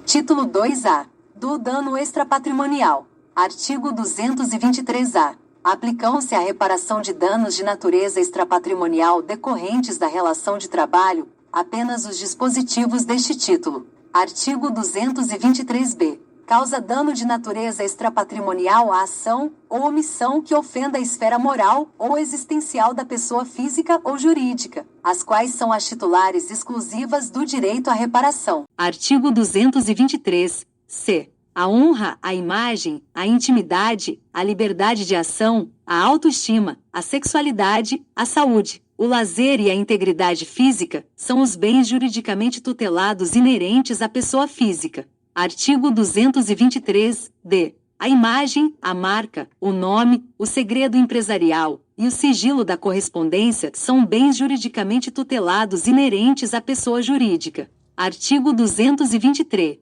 Título 2A. Do dano extrapatrimonial. Artigo 223-A. Aplicam-se à reparação de danos de natureza extrapatrimonial decorrentes da relação de trabalho apenas os dispositivos deste título. Artigo 223-B. Causa dano de natureza extrapatrimonial a ação ou omissão que ofenda a esfera moral ou existencial da pessoa física ou jurídica, as quais são as titulares exclusivas do direito à reparação. Artigo 223-C. A honra, a imagem, a intimidade, a liberdade de ação, a autoestima, a sexualidade, a saúde, o lazer e a integridade física são os bens juridicamente tutelados inerentes à pessoa física. Artigo 223-D. A imagem, a marca, o nome, o segredo empresarial e o sigilo da correspondência são bens juridicamente tutelados inerentes à pessoa jurídica. Artigo 223.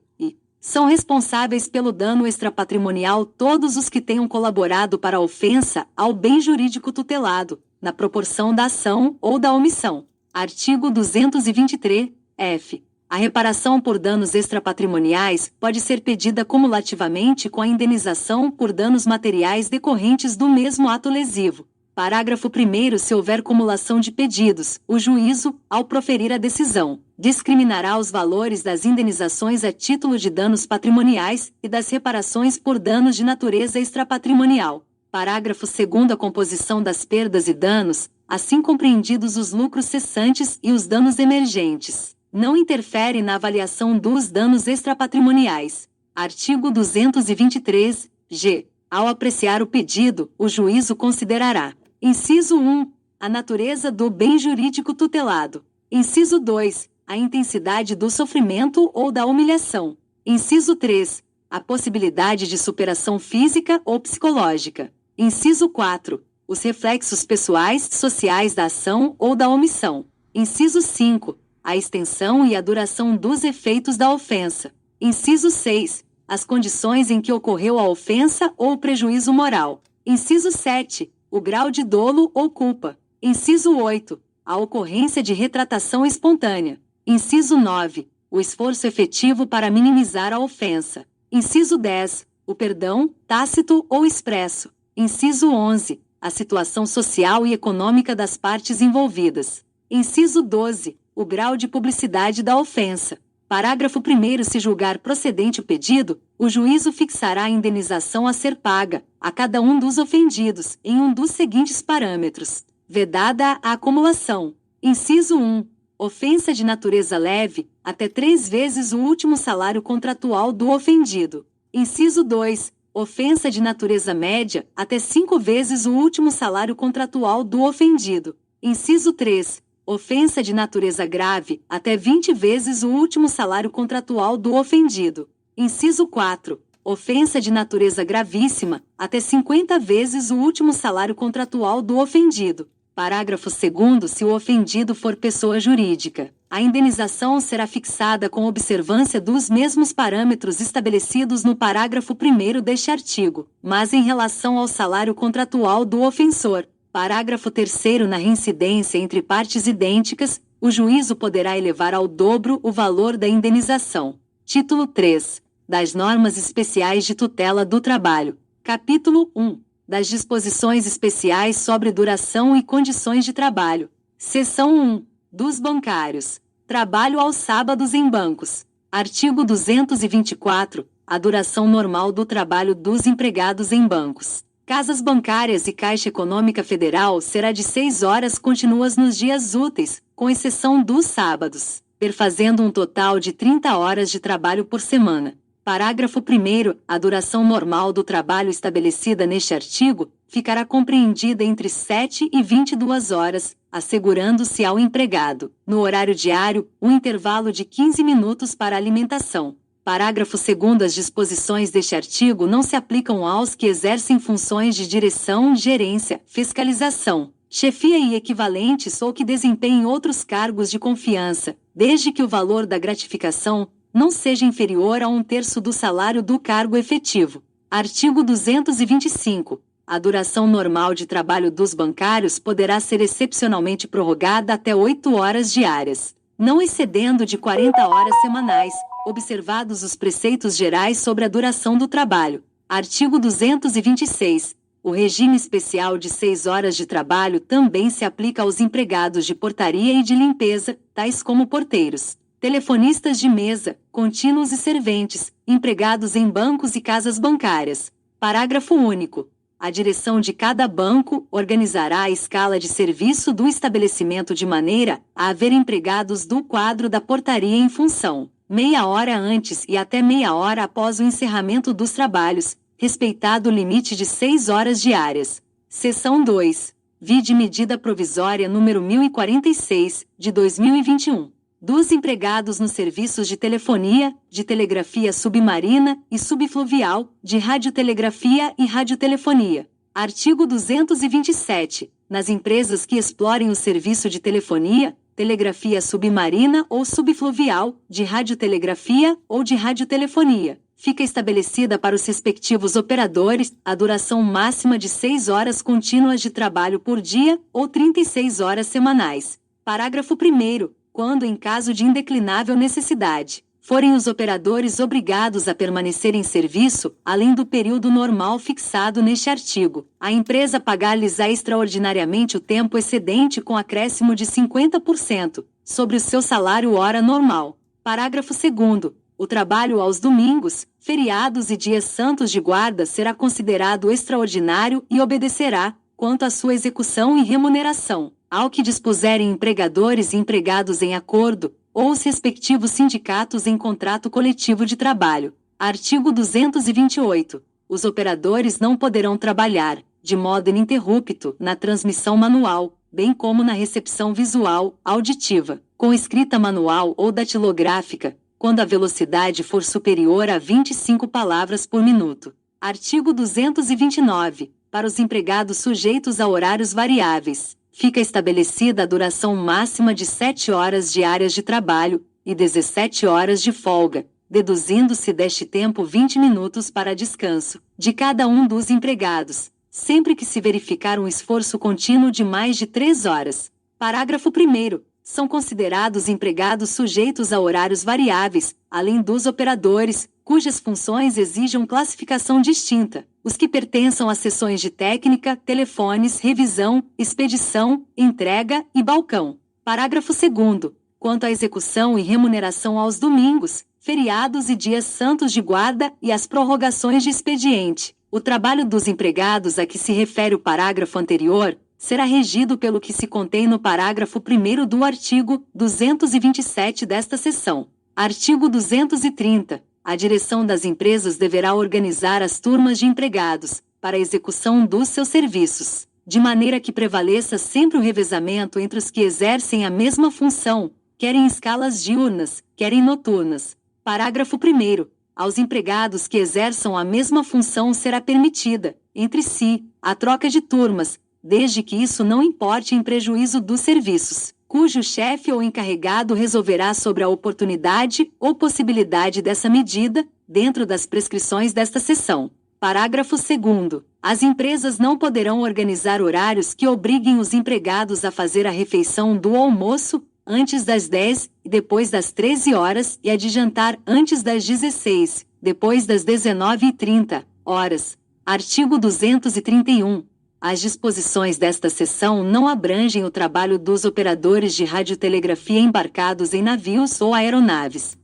São responsáveis pelo dano extrapatrimonial todos os que tenham colaborado para a ofensa ao bem jurídico tutelado, na proporção da ação ou da omissão. Artigo 223-F. A reparação por danos extrapatrimoniais pode ser pedida cumulativamente com a indenização por danos materiais decorrentes do mesmo ato lesivo. Parágrafo 1º. Se houver cumulação de pedidos, o juízo, ao proferir a decisão, discriminará os valores das indenizações a título de danos patrimoniais e das reparações por danos de natureza extrapatrimonial. Parágrafo 2º. A composição das perdas e danos, assim compreendidos os lucros cessantes e os danos emergentes, não interfere na avaliação dos danos extrapatrimoniais. Artigo 223-G. Ao apreciar o pedido, o juízo considerará: inciso 1. A natureza do bem jurídico tutelado. Inciso 2. A intensidade do sofrimento ou da humilhação. Inciso 3. A possibilidade de superação física ou psicológica. Inciso 4. Os reflexos pessoais, sociais da ação ou da omissão. Inciso 5. A extensão e a duração dos efeitos da ofensa. Inciso 6. As condições em que ocorreu a ofensa ou o prejuízo moral. Inciso 7. O grau de dolo ou culpa. Inciso 8. A ocorrência de retratação espontânea. Inciso 9. O esforço efetivo para minimizar a ofensa. Inciso 10. O perdão, tácito ou expresso. Inciso 11. A situação social e econômica das partes envolvidas. Inciso 12. O grau de publicidade da ofensa. Parágrafo 1º. Se julgar procedente o pedido, o juízo fixará a indenização a ser paga a cada um dos ofendidos em um dos seguintes parâmetros: vedada a acumulação. Inciso 1. Ofensa de natureza leve, até 3 vezes o último salário contratual do ofendido. Inciso 2. Ofensa de natureza média, até 5 vezes o último salário contratual do ofendido. Inciso 3. Ofensa de natureza grave, até 20 vezes o último salário contratual do ofendido. Inciso 4. Ofensa de natureza gravíssima, até 50 vezes o último salário contratual do ofendido. Parágrafo 2º. Se o ofendido for pessoa jurídica, a indenização será fixada com observância dos mesmos parâmetros estabelecidos no parágrafo 1º deste artigo, mas em relação ao salário contratual do ofensor. Parágrafo 3º. Na reincidência entre partes idênticas, o juízo poderá elevar ao dobro o valor da indenização. Título 3. Das normas especiais de tutela do trabalho. Capítulo 1. Das disposições especiais sobre duração e condições de trabalho. Seção 1. Dos bancários. Trabalho aos sábados em bancos. Artigo 224. A duração normal do trabalho dos empregados em bancos, casas bancárias e Caixa Econômica Federal será de 6 horas contínuas nos dias úteis, com exceção dos sábados, perfazendo um total de 30 horas de trabalho por semana. Parágrafo 1º. A duração normal do trabalho estabelecida neste artigo ficará compreendida entre 7 e 22 horas, assegurando-se ao empregado, no horário diário, um intervalo de 15 minutos para alimentação. Parágrafo 2º. As disposições deste artigo não se aplicam aos que exercem funções de direção, gerência, fiscalização, chefia e equivalentes ou que desempenhem outros cargos de confiança, desde que o valor da gratificação não seja inferior a 1/3 do salário do cargo efetivo. Artigo 225. A duração normal de trabalho dos bancários poderá ser excepcionalmente prorrogada até 8 horas diárias, não excedendo de 40 horas semanais, observados os preceitos gerais sobre a duração do trabalho. Artigo 226. O regime especial de 6 horas de trabalho também se aplica aos empregados de portaria e de limpeza, tais como porteiros, telefonistas de mesa, contínuos e serventes, empregados em bancos e casas bancárias. Parágrafo único. A direção de cada banco organizará a escala de serviço do estabelecimento de maneira a haver empregados do quadro da portaria em função, meia hora antes e até meia hora após o encerramento dos trabalhos, respeitado o limite de 6 horas diárias. Seção 2. Vide medida provisória número 1046, de 2021. Dos empregados nos serviços de telefonia, de telegrafia submarina e subfluvial, de radiotelegrafia e radiotelefonia. Artigo 227. Nas empresas que explorem o serviço de telefonia, telegrafia submarina ou subfluvial, de radiotelegrafia ou de radiotelefonia, fica estabelecida para os respectivos operadores a duração máxima de 6 horas contínuas de trabalho por dia ou 36 horas semanais. Parágrafo 1º. Quando em caso de indeclinável necessidade, forem os operadores obrigados a permanecer em serviço, além do período normal fixado neste artigo, a empresa pagar-lhes-á extraordinariamente o tempo excedente com acréscimo de 50% sobre o seu salário hora normal. Parágrafo 2º. O trabalho aos domingos, feriados e dias santos de guarda será considerado extraordinário e obedecerá, quanto à sua execução e remuneração, ao que dispuserem empregadores e empregados em acordo, ou os respectivos sindicatos em contrato coletivo de trabalho. Artigo 228. Os operadores não poderão trabalhar, de modo ininterrupto, na transmissão manual, bem como na recepção visual, auditiva, com escrita manual ou datilográfica, quando a velocidade for superior a 25 palavras por minuto. Artigo 229. Para os empregados sujeitos a horários variáveis, fica estabelecida a duração máxima de 7 horas diárias de trabalho e 17 horas de folga, deduzindo-se deste tempo 20 minutos para descanso de cada um dos empregados, sempre que se verificar um esforço contínuo de mais de 3 horas. Parágrafo 1º. São considerados empregados sujeitos a horários variáveis, além dos operadores, cujas funções exijam classificação distinta, os que pertençam às seções de técnica, telefones, revisão, expedição, entrega e balcão. Parágrafo 2º. Quanto à execução e remuneração aos domingos, feriados e dias santos de guarda e às prorrogações de expediente, o trabalho dos empregados a que se refere o parágrafo anterior será regido pelo que se contém no parágrafo 1º do artigo 227 desta seção. Artigo 230. A direção das empresas deverá organizar as turmas de empregados para a execução dos seus serviços, de maneira que prevaleça sempre o revezamento entre os que exercem a mesma função, quer em escalas diurnas, quer em noturnas. Parágrafo 1º. Aos empregados que exerçam a mesma função será permitida, entre si, a troca de turmas, desde que isso não importe em prejuízo dos serviços, cujo chefe ou encarregado resolverá sobre a oportunidade ou possibilidade dessa medida, dentro das prescrições desta seção. Parágrafo 2º. As empresas não poderão organizar horários que obriguem os empregados a fazer a refeição do almoço antes das 10 e depois das 13 horas e a de jantar antes das 16, depois das 19h30 horas. Artigo 231. As disposições desta seção não abrangem o trabalho dos operadores de radiotelegrafia embarcados em navios ou aeronaves.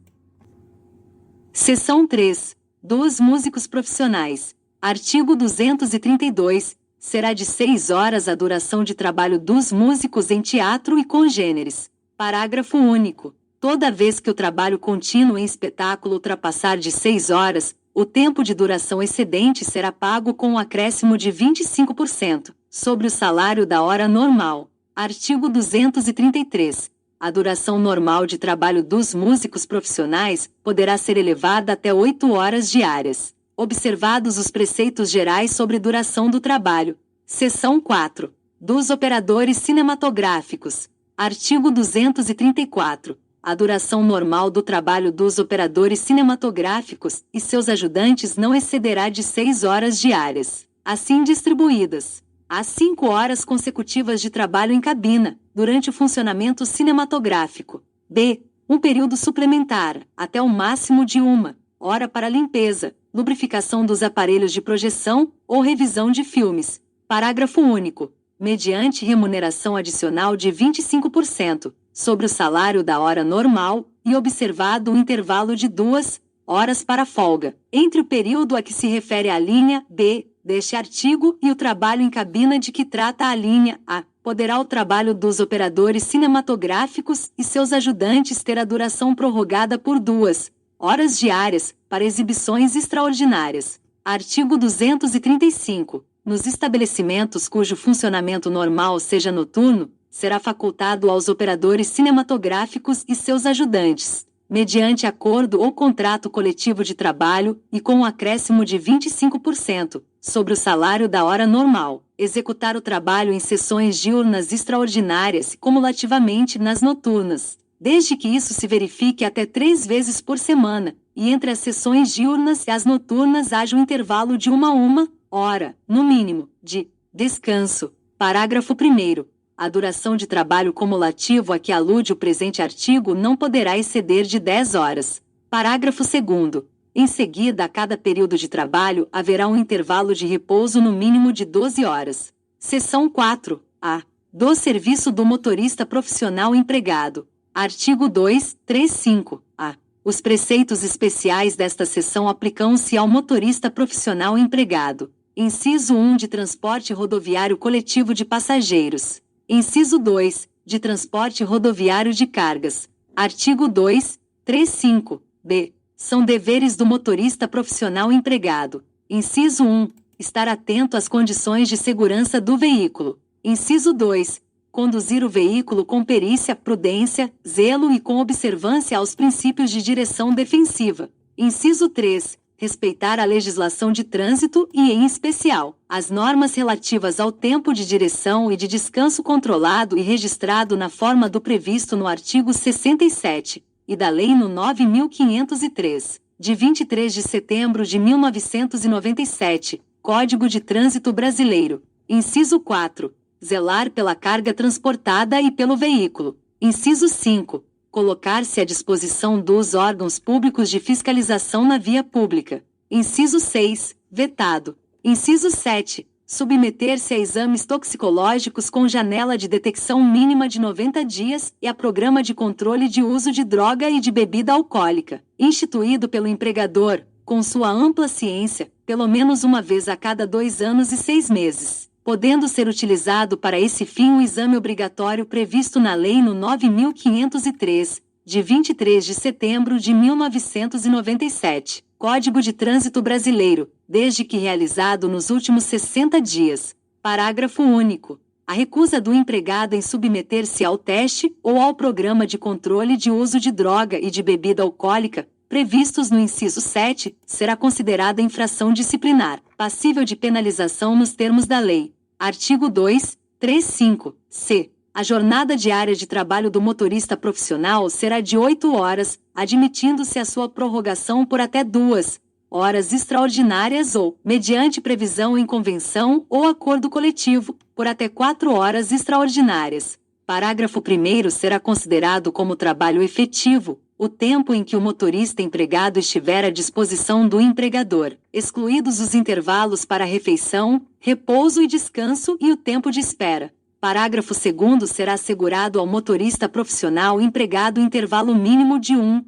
Seção 3. Dos músicos profissionais. Artigo 232. Será de 6 horas a duração de trabalho dos músicos em teatro e congêneres. Parágrafo único. Toda vez que o trabalho contínuo em espetáculo ultrapassar de 6 horas, o tempo de duração excedente será pago com um acréscimo de 25% sobre o salário da hora normal. Artigo 233. A duração normal de trabalho dos músicos profissionais poderá ser elevada até 8 horas diárias, observados os preceitos gerais sobre duração do trabalho. Seção 4. Dos operadores cinematográficos. Artigo 234. A duração normal do trabalho dos operadores cinematográficos e seus ajudantes não excederá de 6 horas diárias, assim distribuídas. Há 5 horas consecutivas de trabalho em cabina, durante o funcionamento cinematográfico. B. um período suplementar, até o máximo de 1 hora para limpeza, lubrificação dos aparelhos de projeção ou revisão de filmes. Parágrafo único. Mediante remuneração adicional de 25% sobre o salário da hora normal e observado um intervalo de 2 horas para folga, entre o período a que se refere a linha B deste artigo e o trabalho em cabina de que trata a linha A, poderá o trabalho dos operadores cinematográficos e seus ajudantes ter a duração prorrogada por 2 horas diárias, para exibições extraordinárias. Artigo 235. Nos estabelecimentos cujo funcionamento normal seja noturno, será facultado aos operadores cinematográficos e seus ajudantes, mediante acordo ou contrato coletivo de trabalho e com um acréscimo de 25% sobre o salário da hora normal, executar o trabalho em sessões diurnas extraordinárias e cumulativamente nas noturnas, desde que isso se verifique até 3 vezes por semana, e entre as sessões diurnas e as noturnas haja um intervalo de 1 hora, no mínimo, de descanso. Parágrafo 1º. A duração de trabalho cumulativo a que alude o presente artigo não poderá exceder de 10 horas. Parágrafo 2º. Em seguida, a cada período de trabalho, haverá um intervalo de repouso no mínimo de 12 horas. Seção 4-A. Do serviço do motorista profissional empregado. Artigo 235-A. Os preceitos especiais desta seção aplicam-se ao motorista profissional empregado. Inciso 1 de transporte rodoviário coletivo de passageiros. Inciso 2, de transporte rodoviário de cargas. Artigo 235-B. São deveres do motorista profissional empregado. Inciso 1. Estar atento às condições de segurança do veículo. Inciso 2. Conduzir o veículo com perícia, prudência, zelo e com observância aos princípios de direção defensiva. Inciso 3. Respeitar a legislação de trânsito e, em especial, as normas relativas ao tempo de direção e de descanso controlado e registrado na forma do previsto no artigo 67, e da Lei nº 9.503, de 23 de setembro de 1997, Código de Trânsito Brasileiro. Inciso 4. Zelar pela carga transportada e pelo veículo. Inciso 5. Colocar-se à disposição dos órgãos públicos de fiscalização na via pública. Inciso 6. Vetado. Inciso 7. Submeter-se a exames toxicológicos com janela de detecção mínima de 90 dias e a programa de controle de uso de droga e de bebida alcoólica, instituído pelo empregador, com sua ampla ciência, pelo menos uma vez a cada 2 anos e 6 meses, podendo ser utilizado para esse fim o exame obrigatório previsto na Lei nº 9.503, de 23 de setembro de 1997, Código de Trânsito Brasileiro, desde que realizado nos últimos 60 dias. Parágrafo único. A recusa do empregado em submeter-se ao teste ou ao programa de controle de uso de droga e de bebida alcoólica, previstos no inciso 7, será considerada infração disciplinar, passível de penalização nos termos da lei. Artigo 235-C. A jornada diária de trabalho do motorista profissional será de 8 horas, admitindo-se a sua prorrogação por até 2 horas extraordinárias ou, mediante previsão em convenção ou acordo coletivo, por até 4 horas extraordinárias. Parágrafo 1º. Será considerado como trabalho efetivo o tempo em que o motorista empregado estiver à disposição do empregador, excluídos os intervalos para refeição, repouso e descanso e o tempo de espera. Parágrafo 2º. Será assegurado ao motorista profissional empregado intervalo mínimo de 1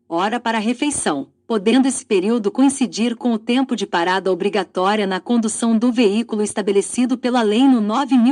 hora para refeição, podendo esse período coincidir com o tempo de parada obrigatória na condução do veículo estabelecido pela Lei nº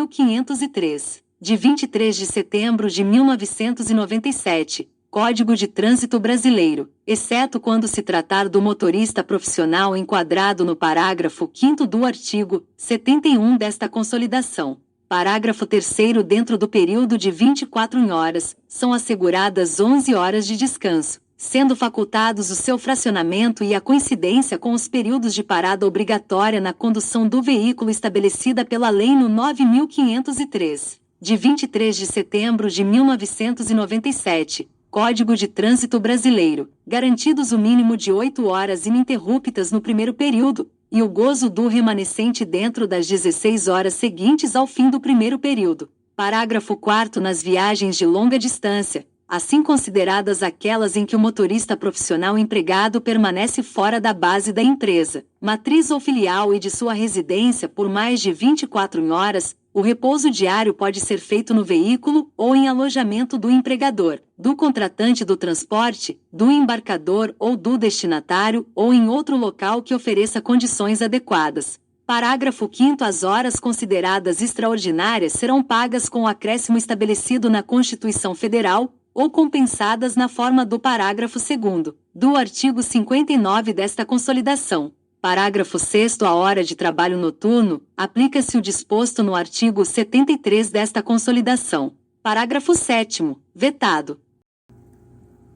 9.503, de 23 de setembro de 1997, Código de Trânsito Brasileiro, exceto quando se tratar do motorista profissional enquadrado no parágrafo 5º do artigo 71 desta Consolidação. Parágrafo 3º. Dentro do período de 24 horas, são asseguradas 11 horas de descanso, sendo facultados o seu fracionamento e a coincidência com os períodos de parada obrigatória na condução do veículo estabelecida pela Lei nº 9.503, de 23 de setembro de 1997, Código de Trânsito Brasileiro, garantidos o mínimo de 8 horas ininterruptas no primeiro período, e o gozo do remanescente dentro das 16 horas seguintes ao fim do primeiro período. Parágrafo 4º. Nas viagens de longa distância, assim consideradas aquelas em que o motorista profissional empregado permanece fora da base da empresa, matriz ou filial e de sua residência por mais de 24 horas. O repouso diário pode ser feito no veículo ou em alojamento do empregador, do contratante do transporte, do embarcador ou do destinatário ou em outro local que ofereça condições adequadas. Parágrafo 5º. As horas consideradas extraordinárias serão pagas com o acréscimo estabelecido na Constituição Federal ou compensadas na forma do parágrafo 2º do artigo 59 desta Consolidação. Parágrafo 6º. A hora de trabalho noturno, aplica-se o disposto no artigo 73 desta Consolidação. Parágrafo 7º. Vetado.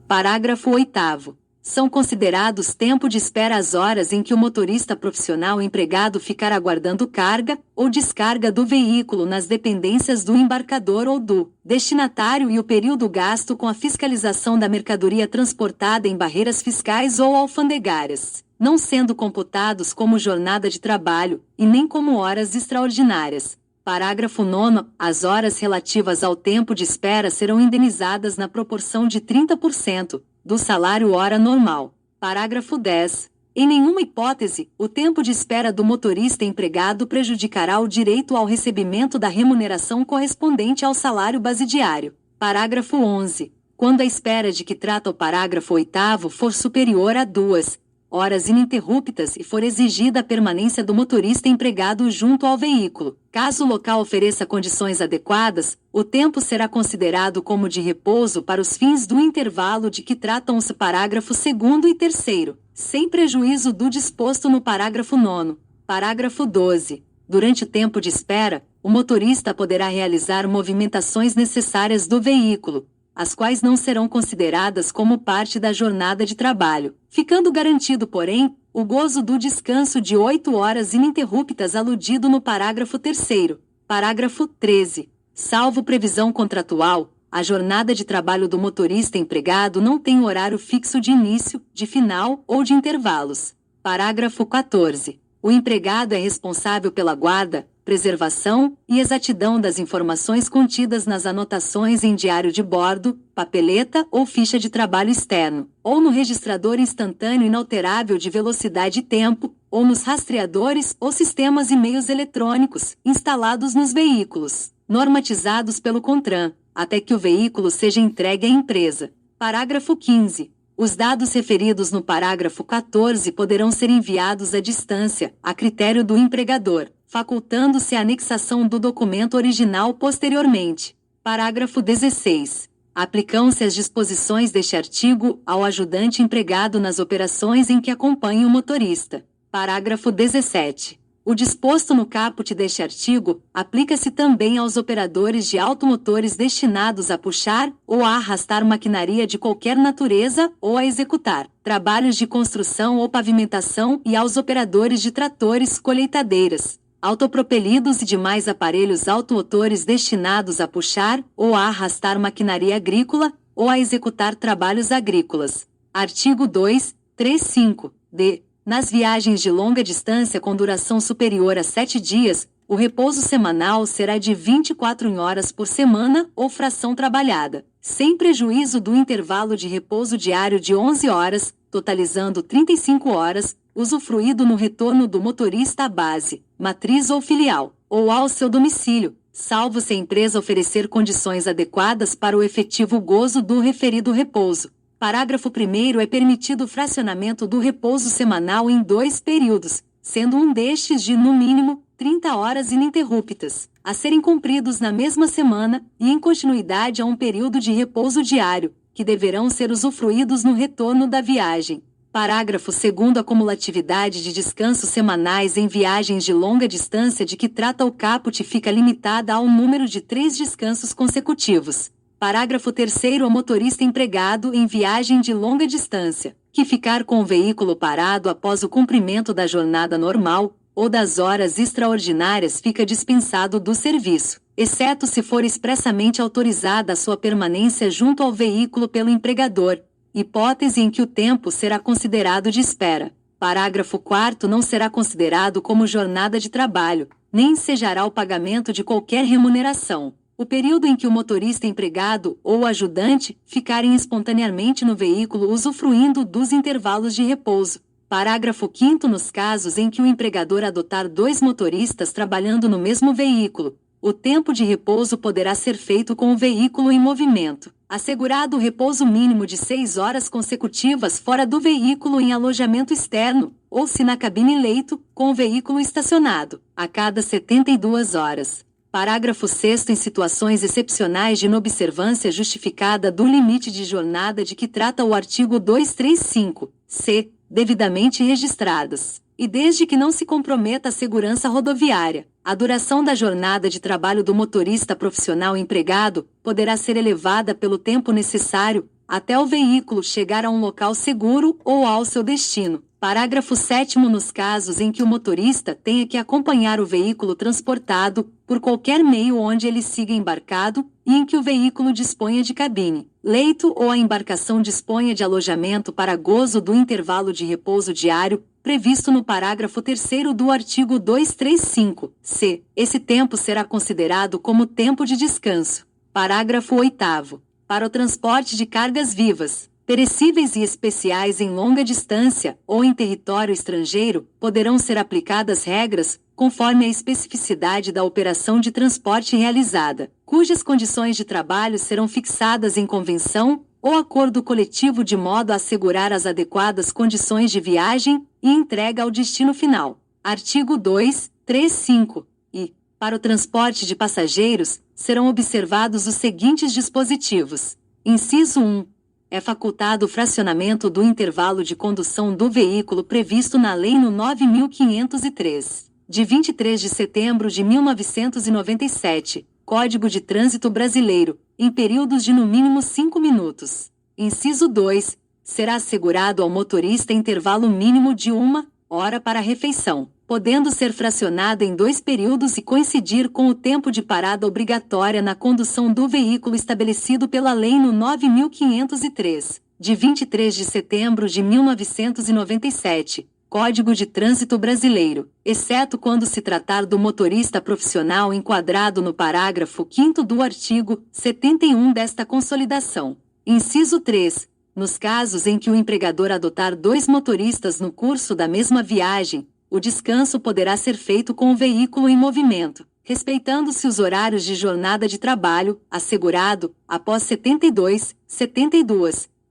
Parágrafo 8º. São considerados tempo de espera as horas em que o motorista profissional empregado ficar aguardando carga ou descarga do veículo nas dependências do embarcador ou do destinatário e o período gasto com a fiscalização da mercadoria transportada em barreiras fiscais ou alfandegárias, não sendo computados como jornada de trabalho e nem como horas extraordinárias. Parágrafo 9º. As horas relativas ao tempo de espera serão indenizadas na proporção de 30% do salário hora normal. Parágrafo 10. Em nenhuma hipótese, o tempo de espera do motorista empregado prejudicará o direito ao recebimento da remuneração correspondente ao salário base diário. Parágrafo 11. Quando a espera de que trata o parágrafo 8º for superior a 2 horas ininterruptas e for exigida a permanência do motorista empregado junto ao veículo, caso o local ofereça condições adequadas, o tempo será considerado como de repouso para os fins do intervalo de que tratam os parágrafos 2º e 3º, sem prejuízo do disposto no parágrafo 9º. Parágrafo 12. Durante o tempo de espera, o motorista poderá realizar movimentações necessárias do veículo, as quais não serão consideradas como parte da jornada de trabalho, ficando garantido, porém, o gozo do descanso de 8 horas ininterruptas aludido no parágrafo 3º. Parágrafo 13. Salvo previsão contratual, a jornada de trabalho do motorista empregado não tem horário fixo de início, de final ou de intervalos. Parágrafo 14. O empregado é responsável pela guarda, preservação e exatidão das informações contidas nas anotações em diário de bordo, papeleta ou ficha de trabalho externo, ou no registrador instantâneo inalterável de velocidade e tempo, ou nos rastreadores ou sistemas e meios eletrônicos instalados nos veículos, normatizados pelo CONTRAN, até que o veículo seja entregue à empresa. Parágrafo 15. Os dados referidos no parágrafo 14 poderão ser enviados à distância, a critério do empregador, facultando-se a anexação do documento original posteriormente. Parágrafo 16. Aplicam-se as disposições deste artigo ao ajudante empregado nas operações em que acompanhe o motorista. Parágrafo 17. O disposto no caput deste artigo aplica-se também aos operadores de automotores destinados a puxar ou a arrastar maquinaria de qualquer natureza ou a executar trabalhos de construção ou pavimentação e aos operadores de tratores, colheitadeiras, autopropelidos e demais aparelhos automotores destinados a puxar ou a arrastar maquinaria agrícola ou a executar trabalhos agrícolas. Artigo 2, 35d. Nas viagens de longa distância com duração superior a 7 dias, o repouso semanal será de 24 horas por semana ou fração trabalhada, sem prejuízo do intervalo de repouso diário de 11 horas, totalizando 35 horas, usufruído no retorno do motorista à base, matriz ou filial, ou ao seu domicílio, salvo se a empresa oferecer condições adequadas para o efetivo gozo do referido repouso. Parágrafo 1º. É permitido o fracionamento do repouso semanal em 2 períodos, sendo um destes de, no mínimo, 30 horas ininterruptas, a serem cumpridos na mesma semana e em continuidade a um período de repouso diário, que deverão ser usufruídos no retorno da viagem. Parágrafo 2º. A cumulatividade de descansos semanais em viagens de longa distância de que trata o caput fica limitada ao número de 3 descansos consecutivos. Parágrafo 3º. O motorista empregado em viagem de longa distância, que ficar com o veículo parado após o cumprimento da jornada normal, ou das horas extraordinárias fica dispensado do serviço, exceto se for expressamente autorizada a sua permanência junto ao veículo pelo empregador, hipótese em que o tempo será considerado de espera. Parágrafo 4º. Não será considerado como jornada de trabalho, nem ensejará o pagamento de qualquer remuneração. O período em que o motorista empregado ou ajudante ficarem espontaneamente no veículo usufruindo dos intervalos de repouso. Parágrafo 5º. Nos casos em que o empregador adotar 2 motoristas trabalhando no mesmo veículo, o tempo de repouso poderá ser feito com o veículo em movimento, assegurado o repouso mínimo de 6 horas consecutivas fora do veículo em alojamento externo, ou se na cabine leito, com o veículo estacionado, a cada 72 horas. Parágrafo 6º. Em situações excepcionais de inobservância justificada do limite de jornada de que trata o artigo 235-c, devidamente registradas, e desde que não se comprometa a segurança rodoviária, a duração da jornada de trabalho do motorista profissional empregado poderá ser elevada pelo tempo necessário até o veículo chegar a um local seguro ou ao seu destino. Parágrafo 7º. Nos casos em que o motorista tenha que acompanhar o veículo transportado por qualquer meio onde ele siga embarcado e em que o veículo disponha de cabine, leito ou a embarcação disponha de alojamento para gozo do intervalo de repouso diário, previsto no parágrafo 3º do artigo 235-c, esse tempo será considerado como tempo de descanso. Parágrafo 8º. Para o transporte de cargas vivas, perecíveis e especiais em longa distância ou em território estrangeiro, poderão ser aplicadas regras, conforme a especificidade da operação de transporte realizada, cujas condições de trabalho serão fixadas em convenção ou acordo coletivo de modo a assegurar as adequadas condições de viagem e entrega ao destino final. Artigo 235. E, para o transporte de passageiros, serão observados os seguintes dispositivos. Inciso 1. É facultado o fracionamento do intervalo de condução do veículo previsto na Lei nº 9.503, de 23 de setembro de 1997, Código de Trânsito Brasileiro, em períodos de no mínimo 5 minutos. Inciso 2. Será assegurado ao motorista intervalo mínimo de 1 hora para a refeição, podendo ser fracionada em 2 períodos e coincidir com o tempo de parada obrigatória na condução do veículo estabelecido pela Lei nº 9.503, de 23 de setembro de 1997, Código de Trânsito Brasileiro, exceto quando se tratar do motorista profissional enquadrado no parágrafo 5º do artigo 71 desta Consolidação. Inciso 3. Nos casos em que o empregador adotar 2 motoristas no curso da mesma viagem, o descanso poderá ser feito com o veículo em movimento, respeitando-se os horários de jornada de trabalho, assegurado, após 72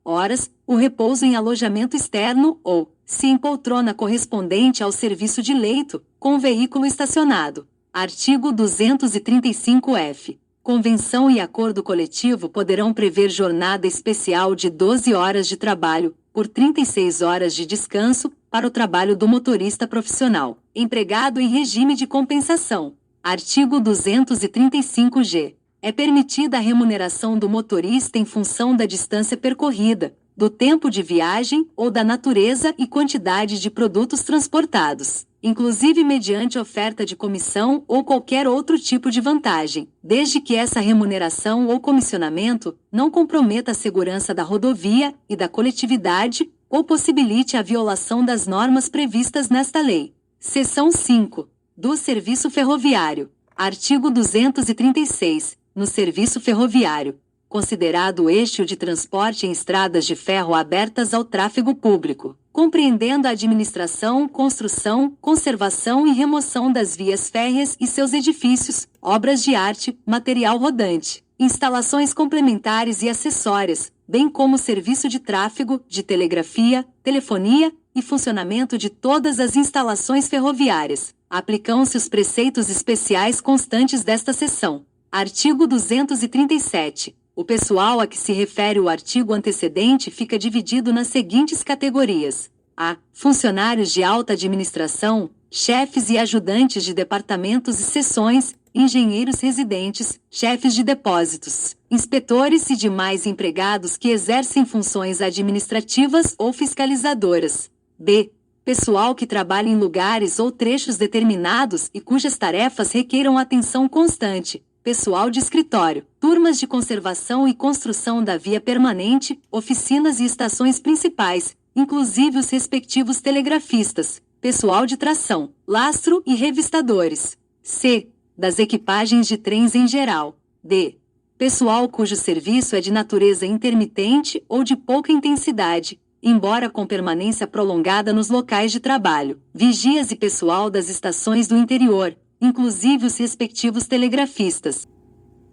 horas, o repouso em alojamento externo ou, se em poltrona correspondente ao serviço de leito, com o veículo estacionado. Artigo 235-f. Convenção e acordo coletivo poderão prever jornada especial de 12 horas de trabalho, por 36 horas de descanso, para o trabalho do motorista profissional, empregado em regime de compensação. Artigo 235-g. É permitida a remuneração do motorista em função da distância percorrida, do tempo de viagem ou da natureza e quantidade de produtos transportados, inclusive mediante oferta de comissão ou qualquer outro tipo de vantagem, desde que essa remuneração ou comissionamento não comprometa a segurança da rodovia e da coletividade ou possibilite a violação das normas previstas nesta lei. Seção 5. Do Serviço Ferroviário. Artigo 236. No serviço ferroviário, considerado o eixo de transporte em estradas de ferro abertas ao tráfego público, compreendendo a administração, construção, conservação e remoção das vias férreas e seus edifícios, obras de arte, material rodante, instalações complementares e acessórias, bem como serviço de tráfego, de telegrafia, telefonia e funcionamento de todas as instalações ferroviárias. Aplicam-se os preceitos especiais constantes desta seção. Artigo 237. O pessoal a que se refere o artigo antecedente fica dividido nas seguintes categorias: a. Funcionários de alta administração, chefes e ajudantes de departamentos e seções, engenheiros residentes, chefes de depósitos, inspetores e demais empregados que exercem funções administrativas ou fiscalizadoras. B. Pessoal que trabalha em lugares ou trechos determinados e cujas tarefas requeiram atenção constante. Pessoal de escritório, turmas de conservação e construção da via permanente, oficinas e estações principais, inclusive os respectivos telegrafistas, pessoal de tração, lastro e revistadores. C. Das equipagens de trens em geral. D. Pessoal cujo serviço é de natureza intermitente ou de pouca intensidade, embora com permanência prolongada nos locais de trabalho. Vigias e pessoal das estações do interior, inclusive os respectivos telegrafistas.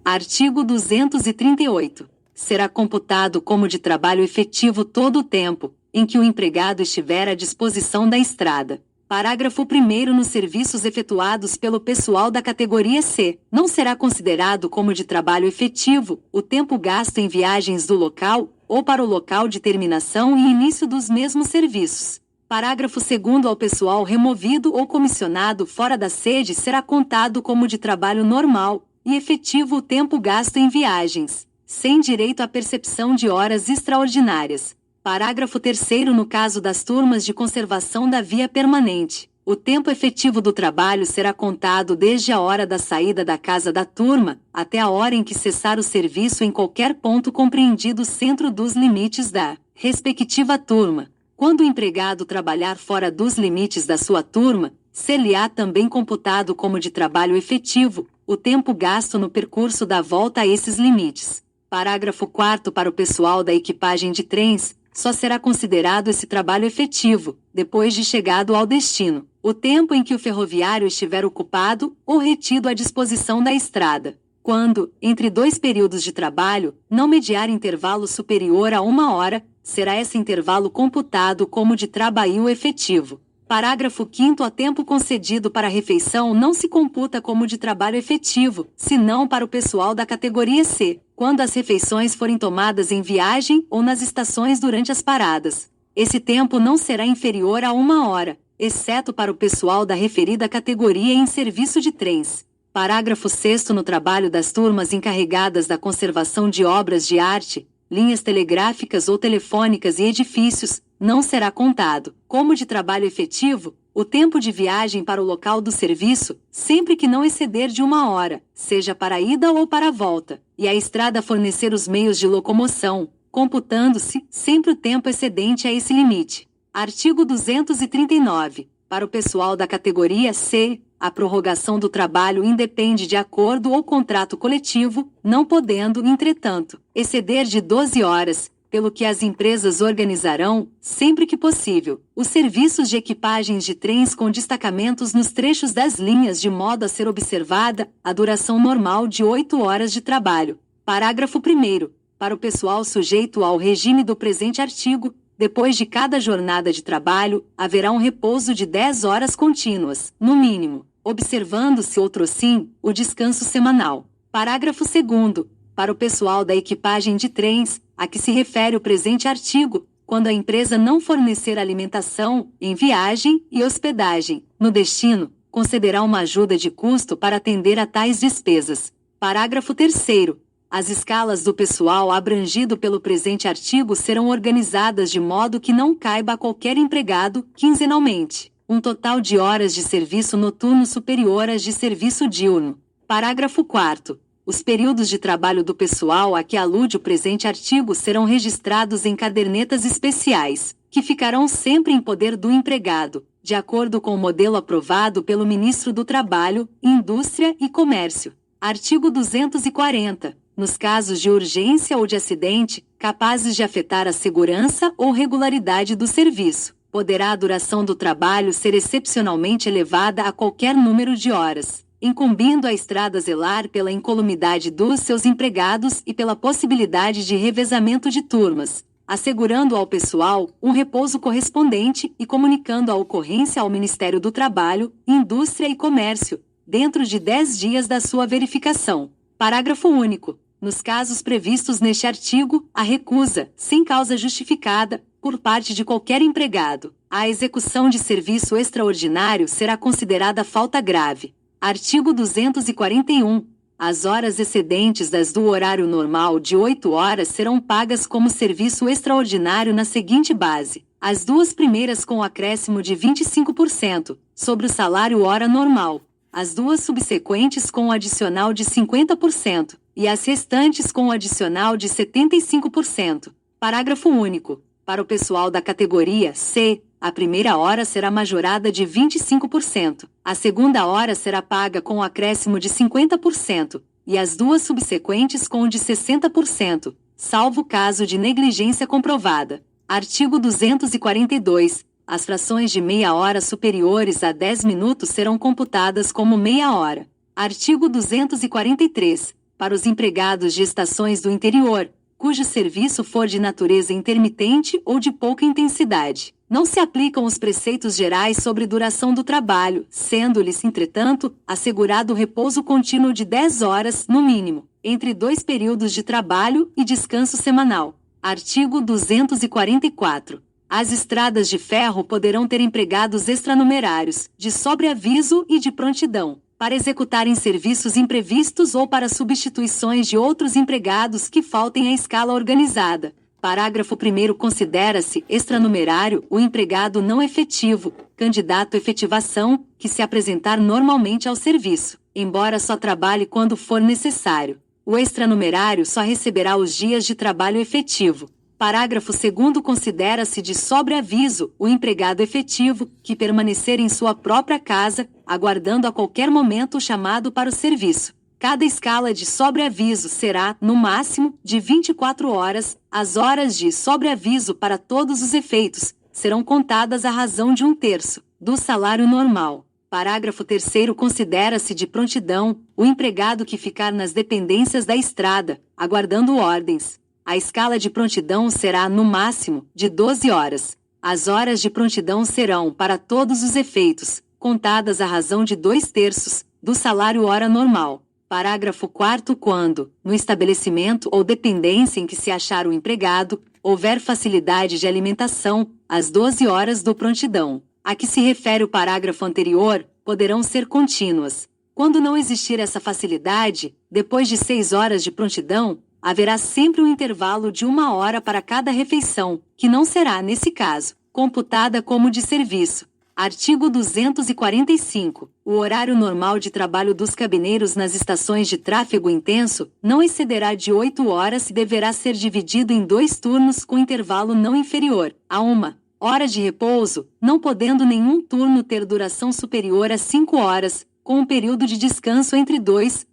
Artigo 238. Será computado como de trabalho efetivo todo o tempo em que o empregado estiver à disposição da estrada. Parágrafo 1º. Nos serviços efetuados pelo pessoal da categoria C, não será considerado como de trabalho efetivo o tempo gasto em viagens do local ou para o local de terminação e início dos mesmos serviços. Parágrafo 2º. Ao pessoal removido ou comissionado fora da sede será contado como de trabalho normal e efetivo o tempo gasto em viagens, sem direito à percepção de horas extraordinárias. Parágrafo 3º. No caso das turmas de conservação da via permanente, o tempo efetivo do trabalho será contado desde a hora da saída da casa da turma até a hora em que cessar o serviço em qualquer ponto compreendido centro dos limites da respectiva turma. Quando o empregado trabalhar fora dos limites da sua turma, ser-lhe-á também computado como de trabalho efetivo o tempo gasto no percurso da volta a esses limites. Parágrafo 4º. Para o pessoal da equipagem de trens, só será considerado esse trabalho efetivo, depois de chegado ao destino, o tempo em que o ferroviário estiver ocupado ou retido à disposição da estrada. Quando, entre dois períodos de trabalho, não mediar intervalo superior a 1 hora, será esse intervalo computado como de trabalho efetivo. Parágrafo 5º. O tempo concedido para a refeição não se computa como de trabalho efetivo, senão para o pessoal da categoria C, quando as refeições forem tomadas em viagem ou nas estações durante as paradas. Esse tempo não será inferior a 1 hora, exceto para o pessoal da referida categoria em serviço de trens. Parágrafo 6º. No trabalho das turmas encarregadas da conservação de obras de arte, linhas telegráficas ou telefônicas e edifícios, não será contado como de trabalho efetivo o tempo de viagem para o local do serviço, sempre que não exceder de 1 hora, seja para a ida ou para a volta, e a estrada fornecer os meios de locomoção, computando-se sempre o tempo excedente a esse limite. Artigo 239. Para o pessoal da categoria C, a prorrogação do trabalho independe de acordo ou contrato coletivo, não podendo, entretanto, exceder de 12 horas, pelo que as empresas organizarão, sempre que possível, os serviços de equipagens de trens com destacamentos nos trechos das linhas de modo a ser observada a duração normal de 8 horas de trabalho. Parágrafo 1º. Para o pessoal sujeito ao regime do presente artigo, depois de cada jornada de trabalho, haverá um repouso de 10 horas contínuas, no mínimo, observando-se outrosim o descanso semanal. Parágrafo 2º. Para o pessoal da equipagem de trens, a que se refere o presente artigo, quando a empresa não fornecer alimentação, em viagem e hospedagem, no destino, concederá uma ajuda de custo para atender a tais despesas. Parágrafo 3º. As escalas do pessoal abrangido pelo presente artigo serão organizadas de modo que não caiba a qualquer empregado, quinzenalmente, um total de horas de serviço noturno superior às de serviço diurno. Parágrafo 4º. Os períodos de trabalho do pessoal a que alude o presente artigo serão registrados em cadernetas especiais, que ficarão sempre em poder do empregado, de acordo com o modelo aprovado pelo Ministro do Trabalho, Indústria e Comércio. Artigo 240. Nos casos de urgência ou de acidente, capazes de afetar a segurança ou regularidade do serviço, poderá a duração do trabalho ser excepcionalmente elevada a qualquer número de horas, incumbindo a estrada zelar pela incolumidade dos seus empregados e pela possibilidade de revezamento de turmas, assegurando ao pessoal um repouso correspondente e comunicando a ocorrência ao Ministério do Trabalho, Indústria e Comércio, dentro de 10 dias da sua verificação. Parágrafo único. Nos casos previstos neste artigo, a recusa, sem causa justificada, por parte de qualquer empregado, a execução de serviço extraordinário será considerada falta grave. Artigo 241. As horas excedentes das do horário normal de 8 horas serão pagas como serviço extraordinário na seguinte base: as 2 primeiras com acréscimo de 25%, sobre o salário hora normal, as 2 subsequentes com o adicional de 50%, e as restantes com o adicional de 75%. Parágrafo único. Para o pessoal da categoria C, a primeira hora será majorada de 25%, a segunda hora será paga com o acréscimo de 50%, e as duas subsequentes com o de 60%, salvo caso de negligência comprovada. Artigo 242. As frações de meia hora superiores a 10 minutos serão computadas como meia hora. Artigo 243. Para os empregados de estações do interior, cujo serviço for de natureza intermitente ou de pouca intensidade, não se aplicam os preceitos gerais sobre duração do trabalho, sendo-lhes, entretanto, assegurado o repouso contínuo de 10 horas, no mínimo, entre 2 períodos de trabalho e descanso semanal. Artigo 244. As estradas de ferro poderão ter empregados extranumerários, de sobreaviso e de prontidão, para executarem serviços imprevistos ou para substituições de outros empregados que faltem à escala organizada. Parágrafo 1º. Considera-se extranumerário o empregado não efetivo, candidato à efetivação, que se apresentar normalmente ao serviço, embora só trabalhe quando for necessário. O extranumerário só receberá os dias de trabalho efetivo. Parágrafo 2º. Considera-se de sobreaviso o empregado efetivo, que permanecer em sua própria casa, aguardando a qualquer momento o chamado para o serviço. Cada escala de sobreaviso será, no máximo, de 24 horas. As horas de sobreaviso para todos os efeitos serão contadas à razão de 1/3 do salário normal. Parágrafo 3º. Considera-se de prontidão o empregado que ficar nas dependências da estrada, aguardando ordens. A escala de prontidão será, no máximo, de 12 horas. As horas de prontidão serão, para todos os efeitos, contadas à razão de 2/3 do salário hora normal. Parágrafo 4º. Quando, no estabelecimento ou dependência em que se achar o empregado, houver facilidade de alimentação, as 12 horas do prontidão, a que se refere o parágrafo anterior, poderão ser contínuas. Quando não existir essa facilidade, depois de 6 horas de prontidão, haverá sempre um intervalo de 1 hora para cada refeição, que não será, nesse caso, computada como de serviço. Artigo 245. O horário normal de trabalho dos cabineiros nas estações de tráfego intenso não excederá de 8 horas e deverá ser dividido em 2 turnos com intervalo não inferior a 1 hora de repouso, não podendo nenhum turno ter duração superior a 5 horas, com um período de descanso entre duas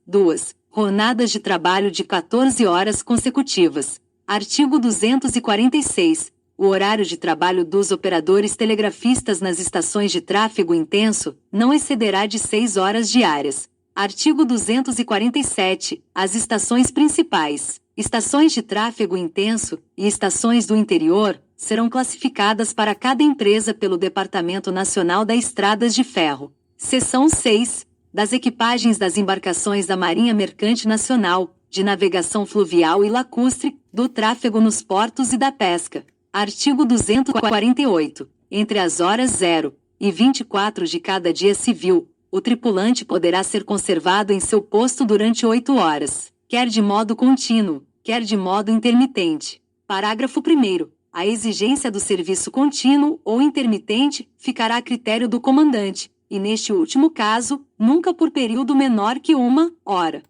jornadas de trabalho de 14 horas consecutivas. Artigo 246. O horário de trabalho dos operadores telegrafistas nas estações de tráfego intenso não excederá de 6 horas diárias. Artigo 247. As estações principais, estações de tráfego intenso e estações do interior serão classificadas para cada empresa pelo Departamento Nacional das Estradas de Ferro. Seção 6. Das equipagens das embarcações da Marinha Mercante Nacional, de navegação fluvial e lacustre, do tráfego nos portos e da pesca. Artigo 248. Entre as horas 0 e 24 de cada dia civil, o tripulante poderá ser conservado em seu posto durante 8 horas, quer de modo contínuo, quer de modo intermitente. Parágrafo 1º. A exigência do serviço contínuo ou intermitente ficará a critério do comandante, e neste último caso, nunca por período menor que 1 hora.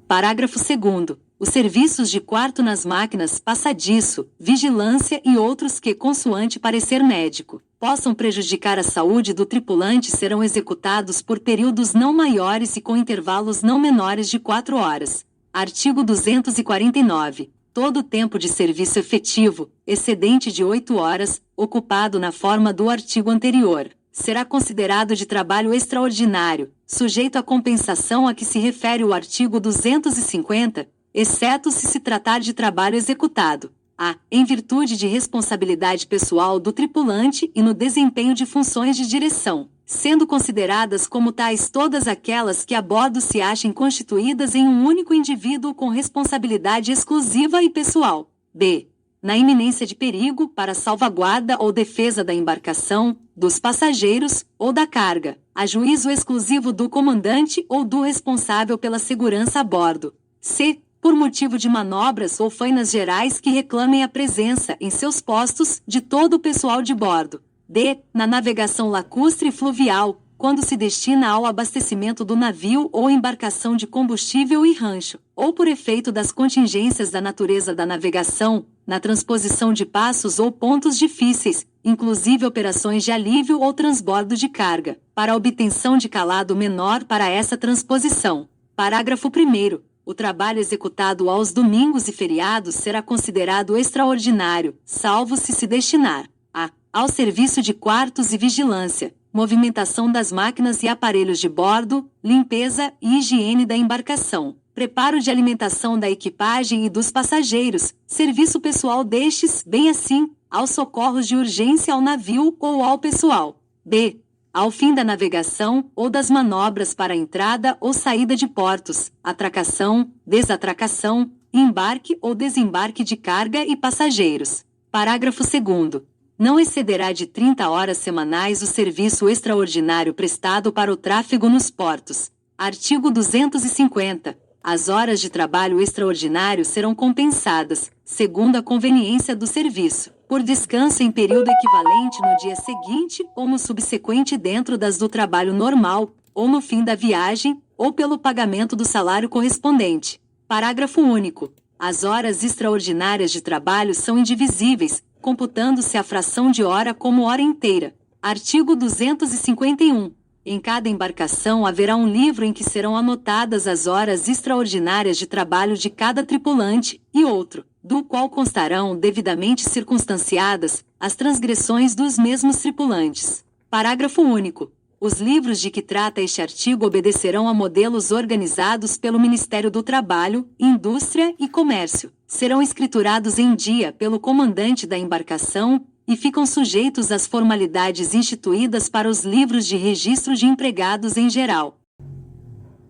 Parágrafo 2º. Os serviços de quarto nas máquinas, passadiço, vigilância e outros que, consoante parecer médico, possam prejudicar a saúde do tripulante serão executados por períodos não maiores e com intervalos não menores de 4 horas. Artigo 249. Todo tempo de serviço efetivo, excedente de 8 horas, ocupado na forma do artigo anterior, será considerado de trabalho extraordinário, sujeito à compensação a que se refere o artigo 250, exceto se tratar de trabalho executado em virtude de responsabilidade pessoal do tripulante e no desempenho de funções de direção, sendo consideradas como tais todas aquelas que a bordo se achem constituídas em um único indivíduo com responsabilidade exclusiva e pessoal. B. Na iminência de perigo para salvaguarda ou defesa da embarcação, dos passageiros ou da carga, a juízo exclusivo do comandante ou do responsável pela segurança a bordo. C. Por motivo de manobras ou fainas gerais que reclamem a presença em seus postos de todo o pessoal de bordo. D. Na navegação lacustre e fluvial, quando se destina ao abastecimento do navio ou embarcação de combustível e rancho, ou por efeito das contingências da natureza da navegação, na transposição de passos ou pontos difíceis, inclusive operações de alívio ou transbordo de carga, para a obtenção de calado menor para essa transposição. Parágrafo 1º. O trabalho executado aos domingos e feriados será considerado extraordinário, salvo se destinar a. Ao serviço de quartos e vigilância, movimentação das máquinas e aparelhos de bordo, limpeza e higiene da embarcação, preparo de alimentação da equipagem e dos passageiros, serviço pessoal destes, bem assim, aos socorros de urgência ao navio ou ao pessoal. B. Ao fim da navegação ou das manobras para a entrada ou saída de portos, atracação, desatracação, embarque ou desembarque de carga e passageiros. Parágrafo 2º. Não excederá de 30 horas semanais o serviço extraordinário prestado para o tráfego nos portos. Artigo 250. As horas de trabalho extraordinário serão compensadas, segundo a conveniência do serviço, por descanso em período equivalente no dia seguinte ou no subsequente dentro das do trabalho normal, ou no fim da viagem, ou pelo pagamento do salário correspondente. Parágrafo único. As horas extraordinárias de trabalho são indivisíveis, computando-se a fração de hora como hora inteira. Artigo 251. Em cada embarcação haverá um livro em que serão anotadas as horas extraordinárias de trabalho de cada tripulante, e outro, do qual constarão devidamente circunstanciadas as transgressões dos mesmos tripulantes. Parágrafo único. Os livros de que trata este artigo obedecerão a modelos organizados pelo Ministério do Trabalho, Indústria e Comércio. Serão escriturados em dia pelo comandante da embarcação e ficam sujeitos às formalidades instituídas para os livros de registro de empregados em geral.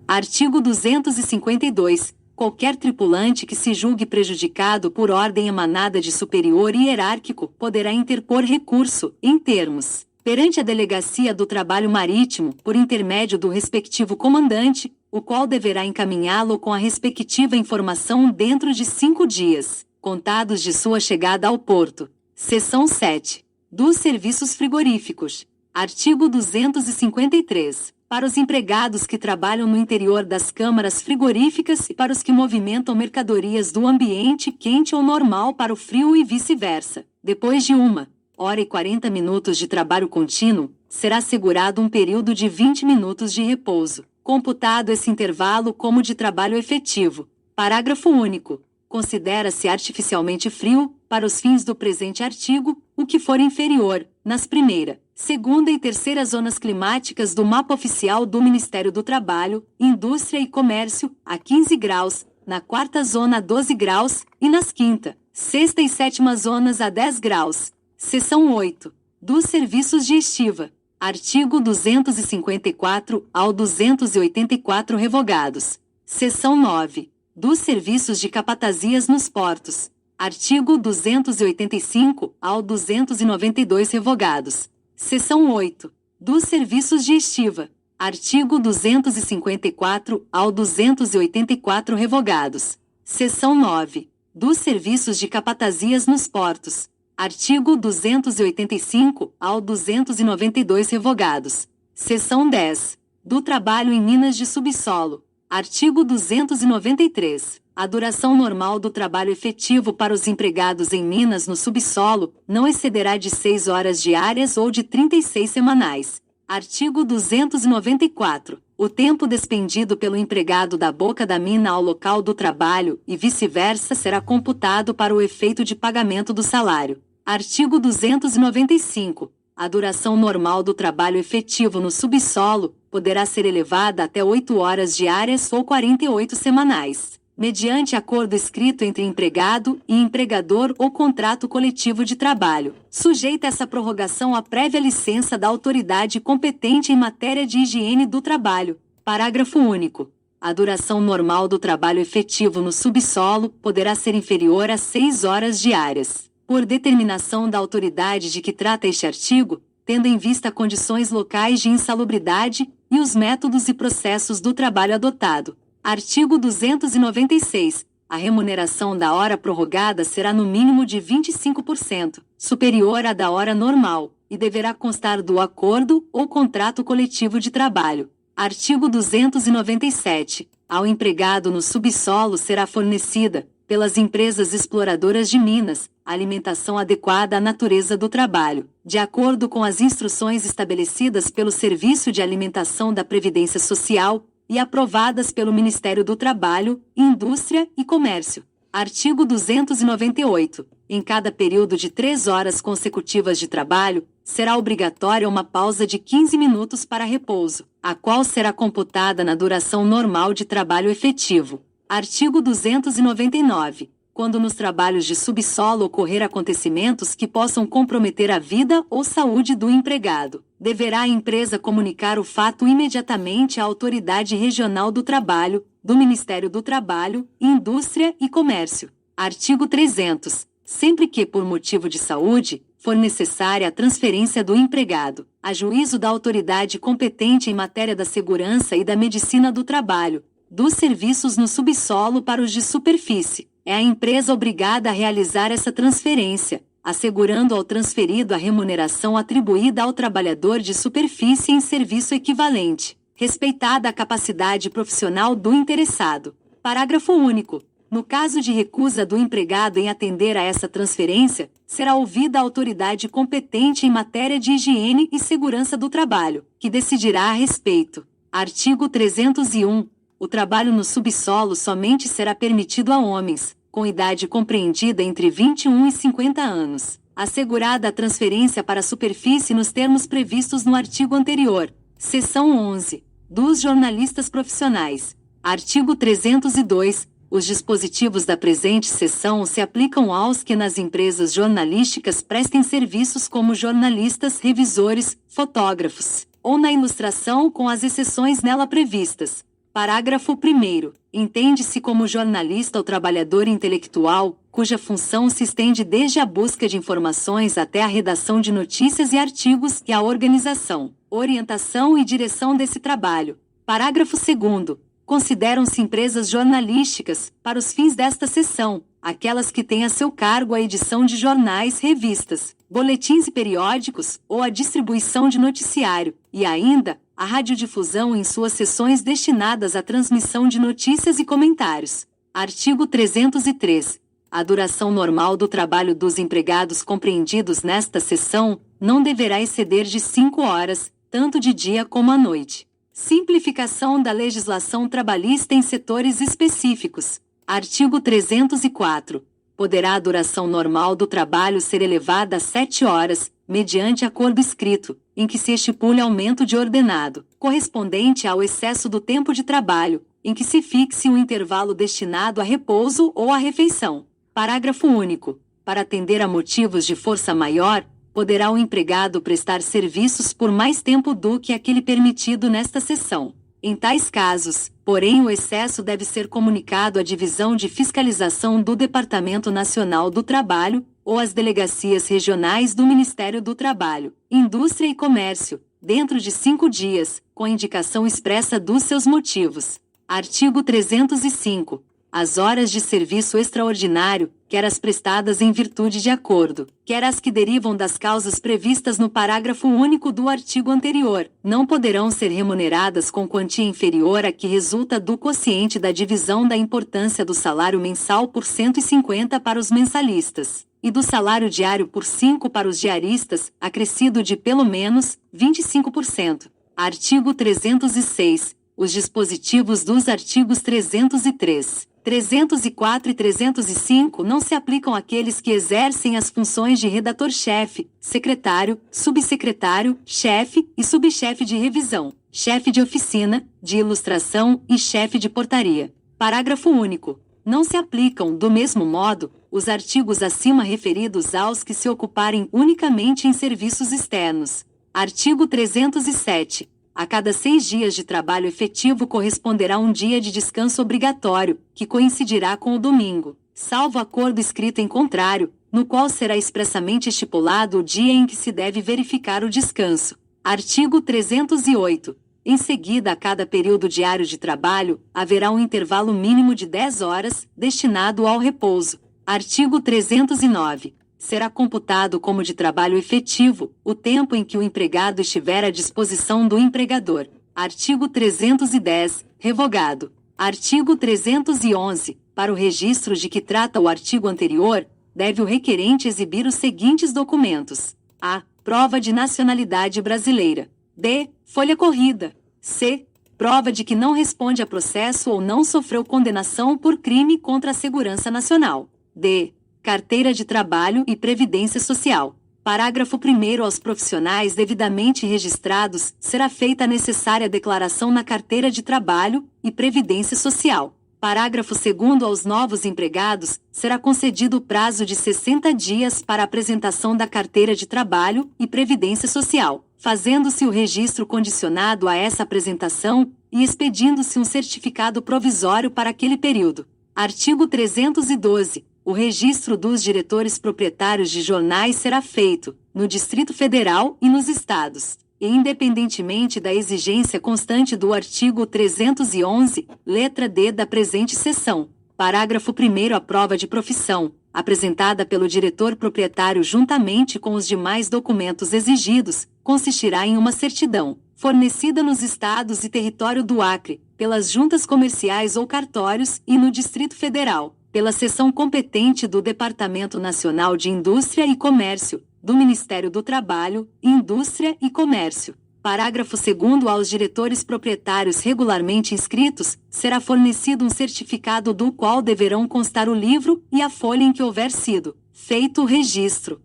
Artigo 252. Qualquer tripulante que se julgue prejudicado por ordem emanada de superior hierárquico poderá interpor recurso, em termos, perante a Delegacia do Trabalho Marítimo, por intermédio do respectivo comandante, o qual deverá encaminhá-lo com a respectiva informação dentro de 5 dias, contados de sua chegada ao porto. Seção 7. Dos serviços frigoríficos. Artigo 253. Para os empregados que trabalham no interior das câmaras frigoríficas e para os que movimentam mercadorias do ambiente quente ou normal para o frio e vice-versa, depois de 1 hora e 40 minutos de trabalho contínuo, será assegurado um período de 20 minutos de repouso, computado esse intervalo como de trabalho efetivo. Parágrafo único. Considera-se artificialmente frio, para os fins do presente artigo, o que for inferior, nas primeira, segunda e terceira zonas climáticas do mapa oficial do Ministério do Trabalho, Indústria e Comércio, a 15 graus, na quarta zona a 12 graus, e nas quinta, sexta e sétima zonas a 10 graus. Seção 8. Dos serviços de estiva. Artigo 254 ao 284 revogados. Seção 9. Dos serviços de capatazias nos portos. Artigo 285 ao 292 revogados. Seção 8. Dos serviços de estiva. Artigo 254 ao 284 revogados. Seção 9. Dos serviços de capatazias nos portos. Artigo 285 ao 292 revogados. Seção 10. Do trabalho em minas de subsolo. Artigo 293. A duração normal do trabalho efetivo para os empregados em minas no subsolo não excederá de 6 horas diárias ou de 36 semanais. Artigo 294. O tempo despendido pelo empregado da boca da mina ao local do trabalho e vice-versa será computado para o efeito de pagamento do salário. Artigo 295. A duração normal do trabalho efetivo no subsolo poderá ser elevada até 8 horas diárias ou 48 semanais, mediante acordo escrito entre empregado e empregador ou contrato coletivo de trabalho, sujeita essa prorrogação à prévia licença da autoridade competente em matéria de higiene do trabalho. Parágrafo único. A duração normal do trabalho efetivo no subsolo poderá ser inferior a 6 horas diárias, por determinação da autoridade de que trata este artigo, tendo em vista condições locais de insalubridade e os métodos e processos do trabalho adotado. Artigo 296. A remuneração da hora prorrogada será no mínimo de 25%, superior à da hora normal, e deverá constar do acordo ou contrato coletivo de trabalho. Artigo 297. Ao empregado no subsolo será fornecida, pelas empresas exploradoras de minas, alimentação adequada à natureza do trabalho, de acordo com as instruções estabelecidas pelo Serviço de Alimentação da Previdência Social, e aprovadas pelo Ministério do Trabalho, Indústria e Comércio. Artigo 298. Em cada período de 3 horas consecutivas de trabalho, será obrigatória uma pausa de 15 minutos para repouso, a qual será computada na duração normal de trabalho efetivo. Artigo 299. Quando nos trabalhos de subsolo ocorrer acontecimentos que possam comprometer a vida ou saúde do empregado, deverá a empresa comunicar o fato imediatamente à Autoridade Regional do Trabalho, do Ministério do Trabalho, Indústria e Comércio. Artigo 300. Sempre que, por motivo de saúde, for necessária a transferência do empregado, a juízo da autoridade competente em matéria da segurança e da medicina do trabalho, dos serviços no subsolo para os de superfície, é a empresa obrigada a realizar essa transferência, assegurando ao transferido a remuneração atribuída ao trabalhador de superfície em serviço equivalente, respeitada a capacidade profissional do interessado. Parágrafo único. No caso de recusa do empregado em atender a essa transferência, será ouvida a autoridade competente em matéria de higiene e segurança do trabalho, que decidirá a respeito. Artigo 301. O trabalho no subsolo somente será permitido a homens, com idade compreendida entre 21 e 50 anos, assegurada a transferência para a superfície nos termos previstos no artigo anterior. Seção 11. Dos jornalistas profissionais. Artigo 302. Os dispositivos da presente seção se aplicam aos que nas empresas jornalísticas prestem serviços como jornalistas, revisores, fotógrafos, ou na ilustração com as exceções nela previstas. Parágrafo 1º. Entende-se como jornalista o trabalhador intelectual, cuja função se estende desde a busca de informações até a redação de notícias e artigos e a organização, orientação e direção desse trabalho. Parágrafo 2º. Consideram-se empresas jornalísticas, para os fins desta seção, aquelas que têm a seu cargo a edição de jornais, revistas, boletins e periódicos, ou a distribuição de noticiário, e ainda, a radiodifusão em suas seções destinadas à transmissão de notícias e comentários. Artigo 303. A duração normal do trabalho dos empregados compreendidos nesta seção não deverá exceder de 5 horas, tanto de dia como à noite. Simplificação da legislação trabalhista em setores específicos. Artigo 304. Poderá a duração normal do trabalho ser elevada a 7 horas, mediante acordo escrito, em que se estipule aumento de ordenado, correspondente ao excesso do tempo de trabalho, em que se fixe um intervalo destinado a repouso ou a refeição. Parágrafo único. Para atender a motivos de força maior, poderá o empregado prestar serviços por mais tempo do que aquele permitido nesta seção. Em tais casos, porém, o excesso deve ser comunicado à Divisão de Fiscalização do Departamento Nacional do Trabalho, ou às delegacias regionais do Ministério do Trabalho, Indústria e Comércio, dentro de 5 dias, com indicação expressa dos seus motivos. Artigo 305. As horas de serviço extraordinário, quer as prestadas em virtude de acordo, quer as que derivam das causas previstas no parágrafo único do artigo anterior, não poderão ser remuneradas com quantia inferior à que resulta do quociente da divisão da importância do salário mensal por 150 para os mensalistas, e do salário diário por 5 para os diaristas, acrescido de pelo menos 25%. Artigo 306. Os dispositivos dos artigos 303, 304 e 305 não se aplicam àqueles que exercem as funções de redator-chefe, secretário, subsecretário, chefe e subchefe de revisão, chefe de oficina, de ilustração e chefe de portaria. Parágrafo único. Não se aplicam, do mesmo modo, os artigos acima referidos aos que se ocuparem unicamente em serviços externos. Artigo 307. A cada 6 dias de trabalho efetivo corresponderá um dia de descanso obrigatório, que coincidirá com o domingo, salvo acordo escrito em contrário, no qual será expressamente estipulado o dia em que se deve verificar o descanso. Artigo 308. Em seguida, a cada período diário de trabalho, haverá um intervalo mínimo de 10 horas, destinado ao repouso. Artigo 309. Será computado como de trabalho efetivo o tempo em que o empregado estiver à disposição do empregador. Artigo 310, revogado. Artigo 311. Para o registro de que trata o artigo anterior, deve o requerente exibir os seguintes documentos: a. Prova de nacionalidade brasileira. B. Folha corrida. C. prova de que não responde a processo ou não sofreu condenação por crime contra a segurança nacional. D. Carteira de Trabalho e Previdência Social. Parágrafo 1º. Aos profissionais devidamente registrados, será feita a necessária declaração na Carteira de Trabalho e Previdência Social. Parágrafo 2º. Aos novos empregados, será concedido o prazo de 60 dias para a apresentação da Carteira de Trabalho e Previdência Social, fazendo-se o registro condicionado a essa apresentação e expedindo-se um certificado provisório para aquele período. Artigo 312. O registro dos diretores proprietários de jornais será feito, no Distrito Federal e nos estados, e independentemente da exigência constante do artigo 311, letra D da presente seção. Parágrafo 1º. A prova de profissão, apresentada pelo diretor proprietário juntamente com os demais documentos exigidos, consistirá em uma certidão, fornecida nos estados e território do Acre, pelas juntas comerciais ou cartórios e no Distrito Federal, pela seção competente do Departamento Nacional de Indústria e Comércio, do Ministério do Trabalho, Indústria e Comércio. Parágrafo 2º. Aos diretores proprietários regularmente inscritos, será fornecido um certificado do qual deverão constar o livro e a folha em que houver sido feito o registro.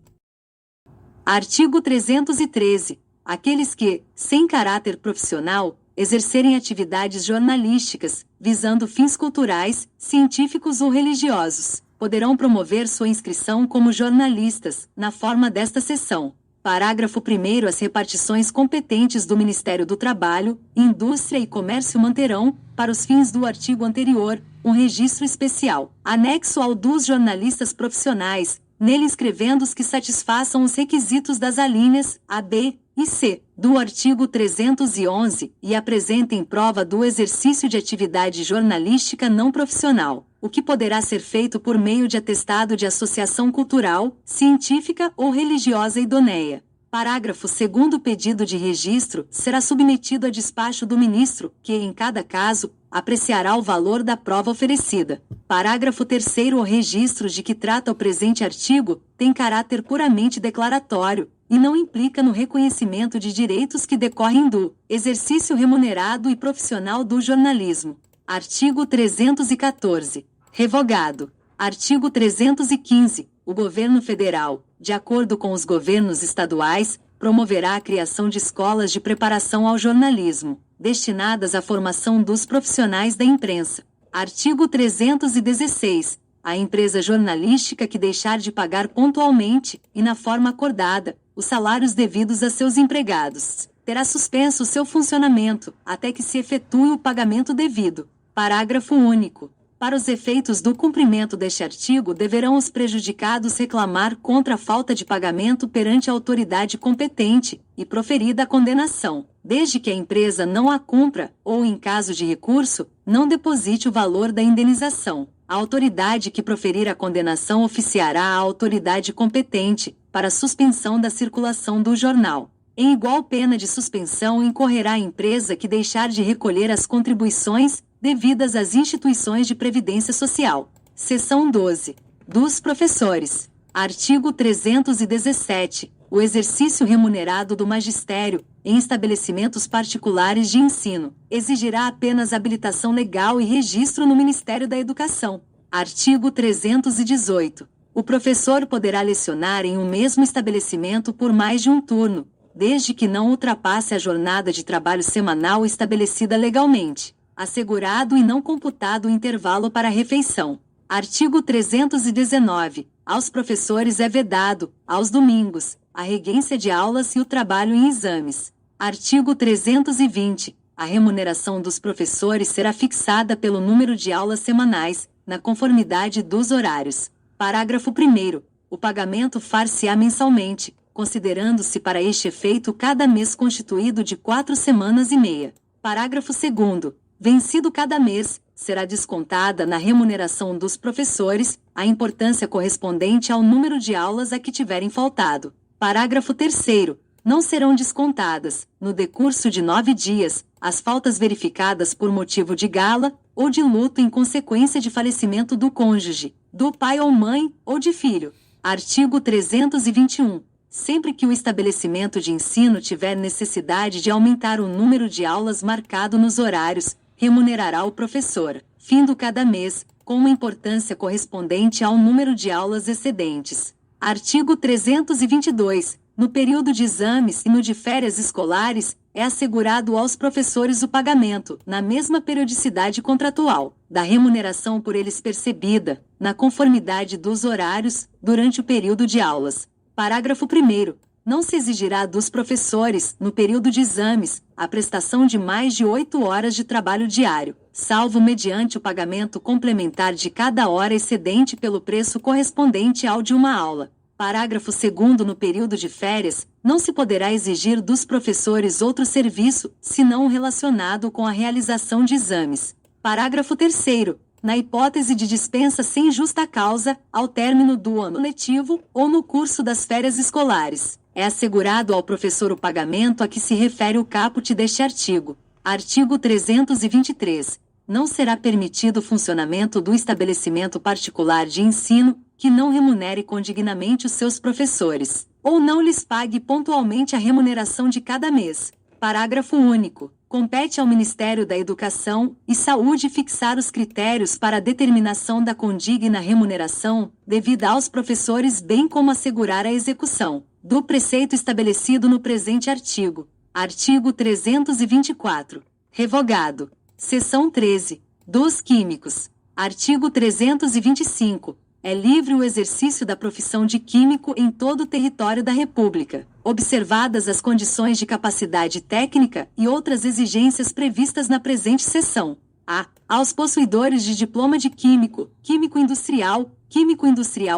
Artigo 313. Aqueles que, sem caráter profissional, exercerem atividades jornalísticas, visando fins culturais, científicos ou religiosos, poderão promover sua inscrição como jornalistas, na forma desta seção. Parágrafo 1º. As repartições competentes do Ministério do Trabalho, Indústria e Comércio manterão, para os fins do artigo anterior, um registro especial, anexo ao dos jornalistas profissionais, nele inscrevendo os que satisfaçam os requisitos das alíneas A, B e C do artigo 311 e apresentem prova do exercício de atividade jornalística não profissional, o que poderá ser feito por meio de atestado de associação cultural, científica ou religiosa idoneia. Parágrafo 2º. O pedido de registro será submetido a despacho do ministro, que, em cada caso, apreciará o valor da prova oferecida. Parágrafo 3º. O registro de que trata o presente artigo tem caráter puramente declaratório e não implica no reconhecimento de direitos que decorrem do exercício remunerado e profissional do jornalismo. Artigo 314. Revogado. Artigo 315. O governo federal, de acordo com os governos estaduais, promoverá a criação de escolas de preparação ao jornalismo, destinadas à formação dos profissionais da imprensa. Artigo 316. A empresa jornalística que deixar de pagar pontualmente, e na forma acordada, os salários devidos a seus empregados, terá suspenso seu funcionamento, até que se efetue o pagamento devido. Parágrafo único. Para os efeitos do cumprimento deste artigo, deverão os prejudicados reclamar contra a falta de pagamento perante a autoridade competente, e proferida a condenação, desde que a empresa não a cumpra, ou, em caso de recurso, não deposite o valor da indenização. A autoridade que proferir a condenação oficiará à autoridade competente, para suspensão da circulação do jornal. Em igual pena de suspensão incorrerá a empresa que deixar de recolher as contribuições devidas às instituições de previdência social. Seção 12. Dos professores. Artigo 317. O exercício remunerado do magistério, em estabelecimentos particulares de ensino, exigirá apenas habilitação legal e registro no Ministério da Educação. Artigo 318. O professor poderá lecionar em um mesmo estabelecimento por mais de um turno, desde que não ultrapasse a jornada de trabalho semanal estabelecida legalmente, assegurado e não computado o intervalo para a refeição. Artigo 319. Aos professores é vedado, aos domingos, a regência de aulas e o trabalho em exames. Artigo 320. A remuneração dos professores será fixada pelo número de aulas semanais, na conformidade dos horários. Parágrafo 1º. O pagamento far-se-á mensalmente, considerando-se para este efeito cada mês constituído de 4 semanas e meia. Parágrafo 2º. Vencido cada mês, será descontada na remuneração dos professores a importância correspondente ao número de aulas a que tiverem faltado. Parágrafo 3º. Não serão descontadas, no decurso de 9 dias, as faltas verificadas por motivo de gala ou de luto em consequência de falecimento do cônjuge, do pai ou mãe ou de filho. Artigo 321. sempre que o estabelecimento de ensino tiver necessidade de aumentar o número de aulas marcado nos horários, remunerará o professor, findo cada mês, com uma importância correspondente ao número de aulas excedentes. Artigo 322. No período de exames e no de férias escolares, é assegurado aos professores o pagamento, na mesma periodicidade contratual, da remuneração por eles percebida, na conformidade dos horários, durante o período de aulas. Parágrafo 1º. Não se exigirá dos professores, no período de exames, a prestação de mais de 8 horas de trabalho diário, salvo mediante o pagamento complementar de cada hora excedente pelo preço correspondente ao de uma aula. Parágrafo 2º. No período de férias, não se poderá exigir dos professores outro serviço, senão o relacionado com a realização de exames. Parágrafo 3º. Na hipótese de dispensa sem justa causa, ao término do ano letivo, ou no curso das férias escolares, é assegurado ao professor o pagamento a que se refere o caput deste artigo. Artigo 323. Não será permitido o funcionamento do estabelecimento particular de ensino, que não remunere condignamente os seus professores, ou não lhes pague pontualmente a remuneração de cada mês. Parágrafo único. Compete ao Ministério da Educação e Saúde fixar os critérios para a determinação da condigna remuneração devida aos professores, bem como assegurar a execução do preceito estabelecido no presente artigo. Artigo 324. Revogado. Seção 13. Dos químicos. Artigo 325. É livre o exercício da profissão de químico em todo o território da República, observadas as condições de capacidade técnica e outras exigências previstas na presente seção. A. Aos possuidores de diploma de químico, químico industrial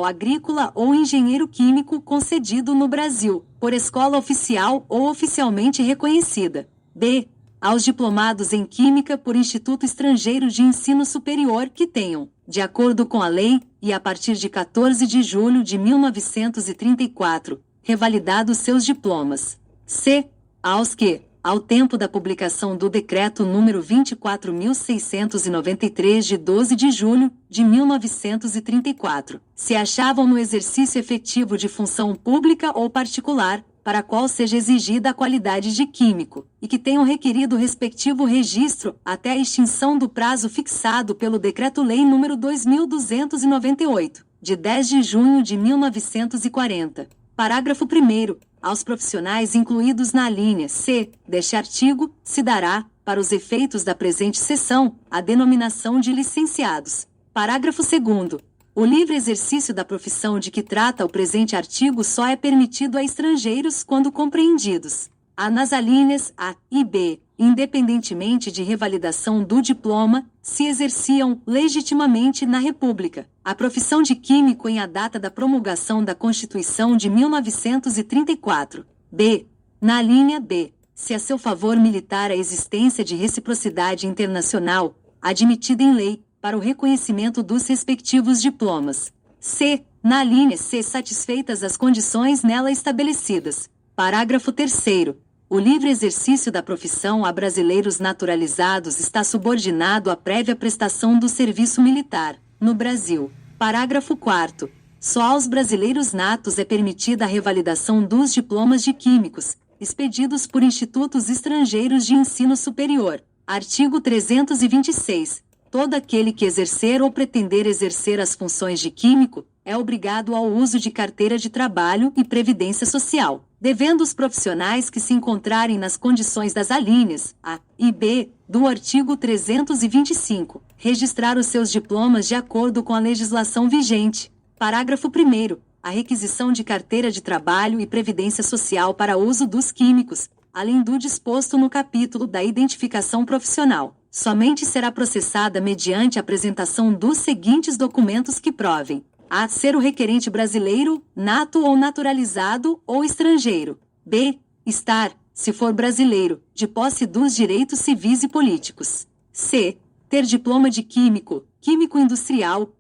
agrícola ou engenheiro químico concedido no Brasil, por escola oficial ou oficialmente reconhecida. B. Aos diplomados em Química por Instituto Estrangeiro de Ensino Superior que tenham, de acordo com a lei, e a partir de 14 de julho de 1934, revalidado seus diplomas. C. Aos que, ao tempo da publicação do Decreto nº 24.693 de 12 de julho de 1934, se achavam no exercício efetivo de função pública ou particular, para a qual seja exigida a qualidade de químico, e que tenham requerido o respectivo registro até a extinção do prazo fixado pelo Decreto-Lei nº 2.298, de 10 de junho de 1940. Parágrafo 1º. Aos profissionais incluídos na alínea C deste artigo, se dará, para os efeitos da presente seção, a denominação de licenciados. Parágrafo 2º. O livre exercício da profissão de que trata o presente artigo só é permitido a estrangeiros quando compreendidos. A nas alíneas A e B, independentemente de revalidação do diploma, se exerciam legitimamente na República a profissão de químico em a data da promulgação da Constituição de 1934. B. Na linha B, se a seu favor militar a existência de reciprocidade internacional, admitida em lei, para o reconhecimento dos respectivos diplomas. C. Na linha C, satisfeitas as condições nela estabelecidas. Parágrafo 3º. O livre exercício da profissão a brasileiros naturalizados está subordinado à prévia prestação do serviço militar, no Brasil. Parágrafo 4º. Só aos brasileiros natos é permitida a revalidação dos diplomas de químicos, expedidos por institutos estrangeiros de ensino superior. Artigo 326. Todo aquele que exercer ou pretender exercer as funções de químico é obrigado ao uso de carteira de trabalho e previdência social, devendo os profissionais que se encontrarem nas condições das alíneas A e B do artigo 325 registrar os seus diplomas de acordo com a legislação vigente. Parágrafo 1º. A requisição de carteira de trabalho e previdência social para uso dos químicos, além do disposto no capítulo da identificação profissional, somente será processada mediante a apresentação dos seguintes documentos que provem: a. Ser o requerente brasileiro, nato ou naturalizado, ou estrangeiro. B. Estar, se for brasileiro, de posse dos direitos civis e políticos. C. Ter diploma de químico, químico industrial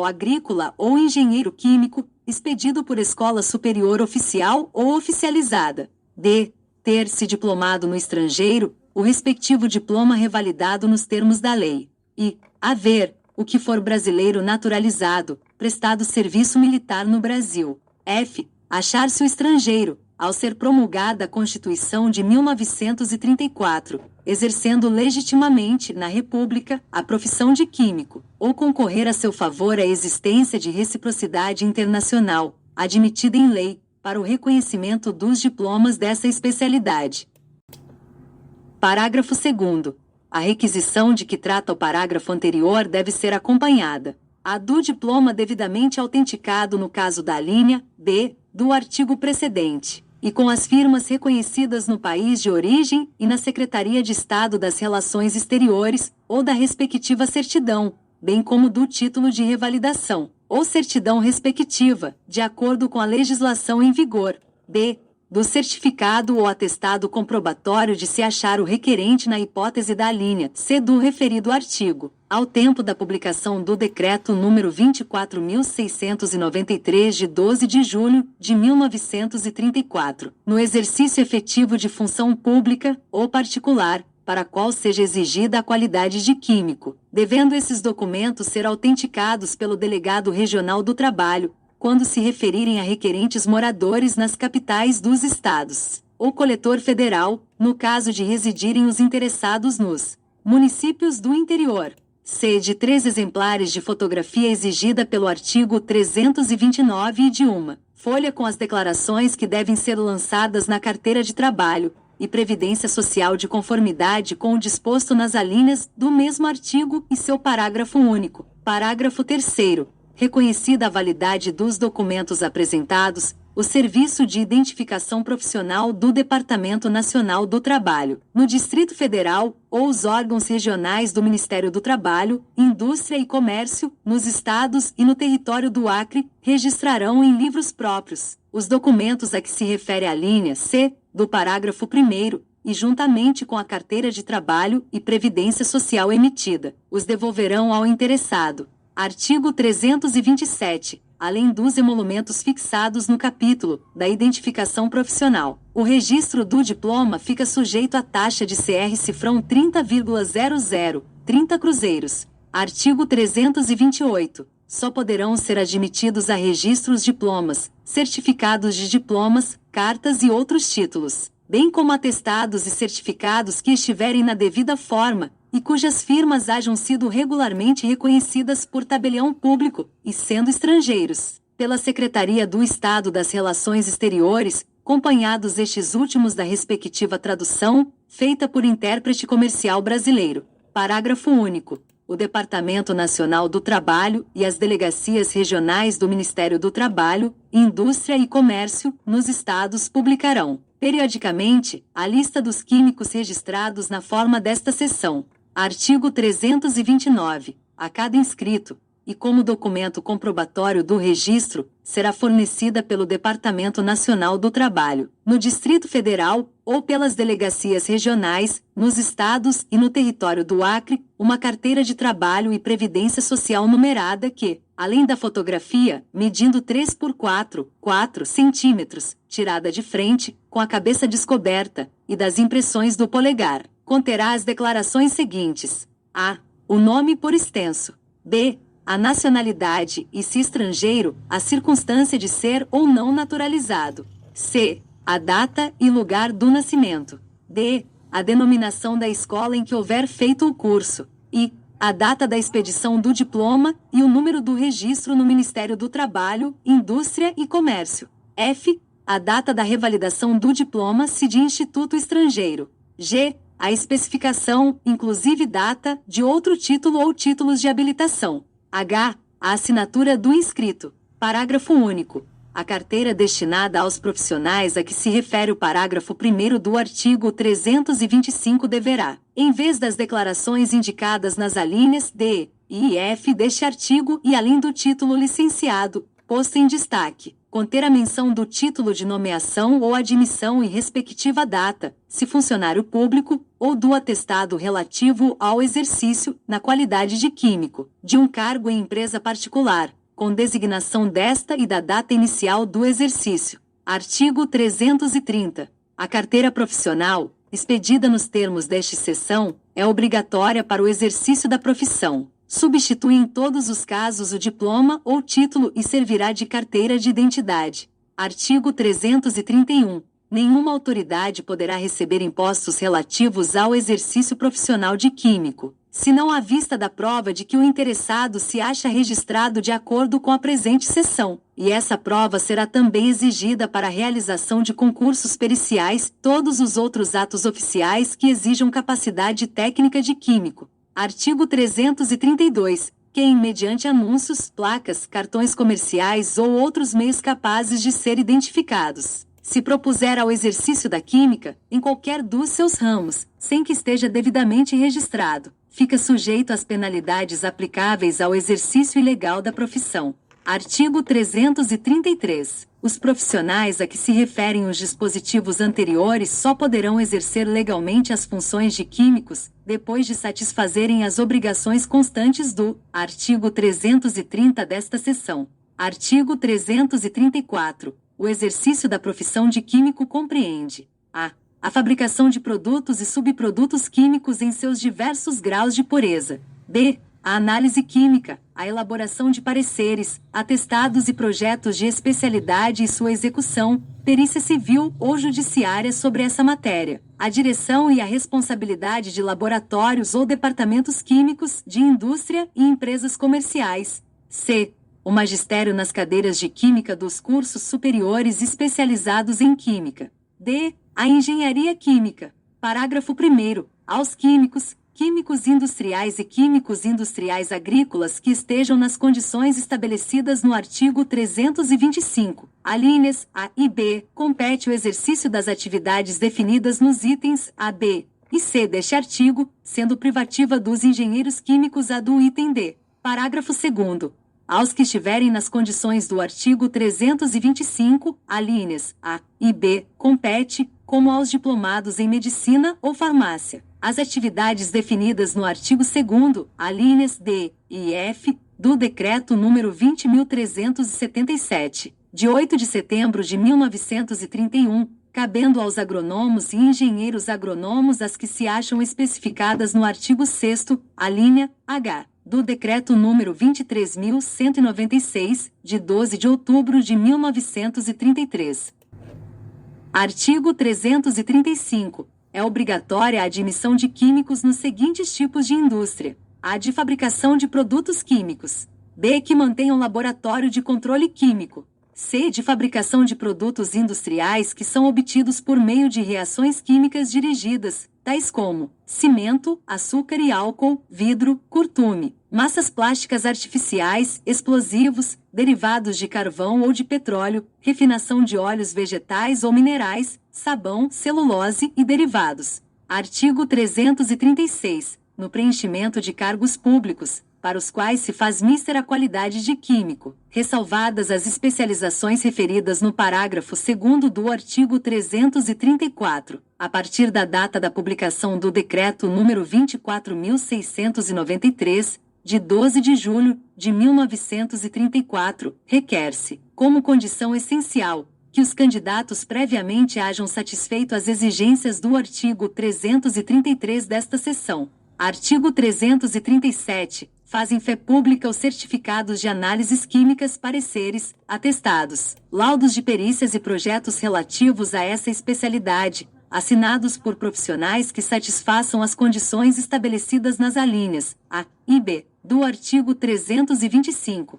agrícola ou engenheiro químico, expedido por escola superior oficial ou oficializada. D. Ter se diplomado no estrangeiro, o respectivo diploma revalidado nos termos da lei. E haver, o que for brasileiro naturalizado, prestado serviço militar no Brasil. F. Achar-se o estrangeiro, ao ser promulgada a Constituição de 1934, exercendo legitimamente, na República, a profissão de químico, ou concorrer a seu favor a existência de reciprocidade internacional, admitida em lei, para o reconhecimento dos diplomas dessa especialidade. Parágrafo 2º. A requisição de que trata o parágrafo anterior deve ser acompanhada a do diploma devidamente autenticado no caso da alínea B do artigo precedente, e com as firmas reconhecidas no país de origem e na Secretaria de Estado das Relações Exteriores, ou da respectiva certidão, bem como do título de revalidação, ou certidão respectiva, de acordo com a legislação em vigor. B. Do certificado ou atestado comprobatório de se achar o requerente na hipótese da alínea C do referido artigo, ao tempo da publicação do Decreto nº 24.693 de 12 de julho de 1934, no exercício efetivo de função pública ou particular, para a qual seja exigida a qualidade de químico, devendo esses documentos ser autenticados pelo Delegado Regional do Trabalho, quando se referirem a requerentes moradores nas capitais dos estados, ou coletor federal, no caso de residirem os interessados nos municípios do interior. C. De 3 exemplares de fotografia exigida pelo artigo 329 e de uma folha com as declarações que devem ser lançadas na carteira de trabalho e previdência social de conformidade com o disposto nas alíneas do mesmo artigo e seu parágrafo único. Parágrafo 3º. Reconhecida a validade dos documentos apresentados, o Serviço de Identificação Profissional do Departamento Nacional do Trabalho, no Distrito Federal, ou os órgãos regionais do Ministério do Trabalho, Indústria e Comércio, nos estados e no território do Acre, registrarão em livros próprios os documentos a que se refere a linha C do parágrafo 1º, e juntamente com a carteira de trabalho e previdência social emitida, os devolverão ao interessado. Artigo 327. Além dos emolumentos fixados no capítulo da identificação profissional, o registro do diploma fica sujeito à taxa de CR-cifrão 30,00, 30 cruzeiros. Artigo 328. Só poderão ser admitidos a registro os diplomas, certificados de diplomas, cartas e outros títulos, bem como atestados e certificados que estiverem na devida forma, e cujas firmas hajam sido regularmente reconhecidas por tabelião público, e sendo estrangeiros, pela Secretaria do Estado das Relações Exteriores, acompanhados estes últimos da respectiva tradução, feita por intérprete comercial brasileiro. Parágrafo único. O Departamento Nacional do Trabalho e as delegacias regionais do Ministério do Trabalho, Indústria e Comércio, nos estados publicarão, periodicamente, a lista dos químicos registrados na forma desta seção. Artigo 329. A cada inscrito, e como documento comprobatório do registro, será fornecida pelo Departamento Nacional do Trabalho, no Distrito Federal, ou pelas delegacias regionais, nos estados e no território do Acre, uma carteira de trabalho e previdência social numerada que, além da fotografia, medindo 3 por 4 centímetros, tirada de frente, com a cabeça descoberta, e das impressões do polegar, conterá as declarações seguintes: a. O nome por extenso. B. A nacionalidade e, se estrangeiro, a circunstância de ser ou não naturalizado. C. A data e lugar do nascimento. D. A denominação da escola em que houver feito o curso. E. A data da expedição do diploma e o número do registro no Ministério do Trabalho, Indústria e Comércio. F. A data da revalidação do diploma se de instituto estrangeiro. G. A especificação, inclusive data, de outro título ou títulos de habilitação. H. A assinatura do inscrito. Parágrafo único. A carteira destinada aos profissionais a que se refere o parágrafo 1º do artigo 325 deverá, em vez das declarações indicadas nas alíneas D, I e F deste artigo e além do título licenciado, posto em destaque, conter a menção do título de nomeação ou admissão e respectiva data, se funcionário público, ou do atestado relativo ao exercício, na qualidade de químico, de um cargo em empresa particular, com designação desta e da data inicial do exercício. Artigo 330. A carteira profissional, expedida nos termos desta seção, é obrigatória para o exercício da profissão. Substitui em todos os casos o diploma ou título e servirá de carteira de identidade. Artigo 331. Nenhuma autoridade poderá receber impostos relativos ao exercício profissional de químico, se não à vista da prova de que o interessado se acha registrado de acordo com a presente seção, e essa prova será também exigida para a realização de concursos periciais, todos os outros atos oficiais que exijam capacidade técnica de químico. Artigo 332. Quem, mediante anúncios, placas, cartões comerciais ou outros meios capazes de ser identificados, se propuser ao exercício da química, em qualquer dos seus ramos, sem que esteja devidamente registrado, fica sujeito às penalidades aplicáveis ao exercício ilegal da profissão. Artigo 333. Os profissionais a que se referem os dispositivos anteriores só poderão exercer legalmente as funções de químicos, depois de satisfazerem as obrigações constantes do artigo 330 desta seção. Artigo 334. O exercício da profissão de químico compreende a fabricação de produtos e subprodutos químicos em seus diversos graus de pureza. B. A análise química, a elaboração de pareceres, atestados e projetos de especialidade e sua execução, perícia civil ou judiciária sobre essa matéria, a direção e a responsabilidade de laboratórios ou departamentos químicos, de indústria e empresas comerciais. C. O magistério nas cadeiras de química dos cursos superiores especializados em química. D. A engenharia química. Parágrafo 1º. Aos químicos, químicos industriais e químicos industriais agrícolas que estejam nas condições estabelecidas no artigo 325, alíneas A e B, compete o exercício das atividades definidas nos itens A, B e C deste artigo, sendo privativa dos engenheiros químicos a do item D. Parágrafo 2º. Aos que estiverem nas condições do artigo 325, alíneas A e B, compete, como aos diplomados em medicina ou farmácia, as atividades definidas no artigo 2º, alíneas D e F, do Decreto nº 20.377, de 8 de setembro de 1931, cabendo aos agrônomos e engenheiros agrônomos as que se acham especificadas no artigo 6º, alínea H, do Decreto nº 23.196, de 12 de outubro de 1933. Artigo 335. É obrigatória a admissão de químicos nos seguintes tipos de indústria: a de fabricação de produtos químicos, B que mantenham laboratório de controle químico, C de fabricação de produtos industriais que são obtidos por meio de reações químicas dirigidas, tais como cimento, açúcar e álcool, vidro, curtume, massas plásticas artificiais, explosivos, derivados de carvão ou de petróleo, refinação de óleos vegetais ou minerais, sabão, celulose e derivados. Artigo 336. No preenchimento de cargos públicos, para os quais se faz mísera qualidade de químico, ressalvadas as especializações referidas no parágrafo 2º do artigo 334, a partir da data da publicação do Decreto nº 24.693, de 12 de julho de 1934, requer-se, como condição essencial, que os candidatos previamente hajam satisfeito as exigências do artigo 333 desta seção. Artigo 337. Fazem fé pública os certificados de análises químicas, pareceres, atestados, laudos de perícias e projetos relativos a essa especialidade, assinados por profissionais que satisfaçam as condições estabelecidas nas alíneas A e B do artigo 325.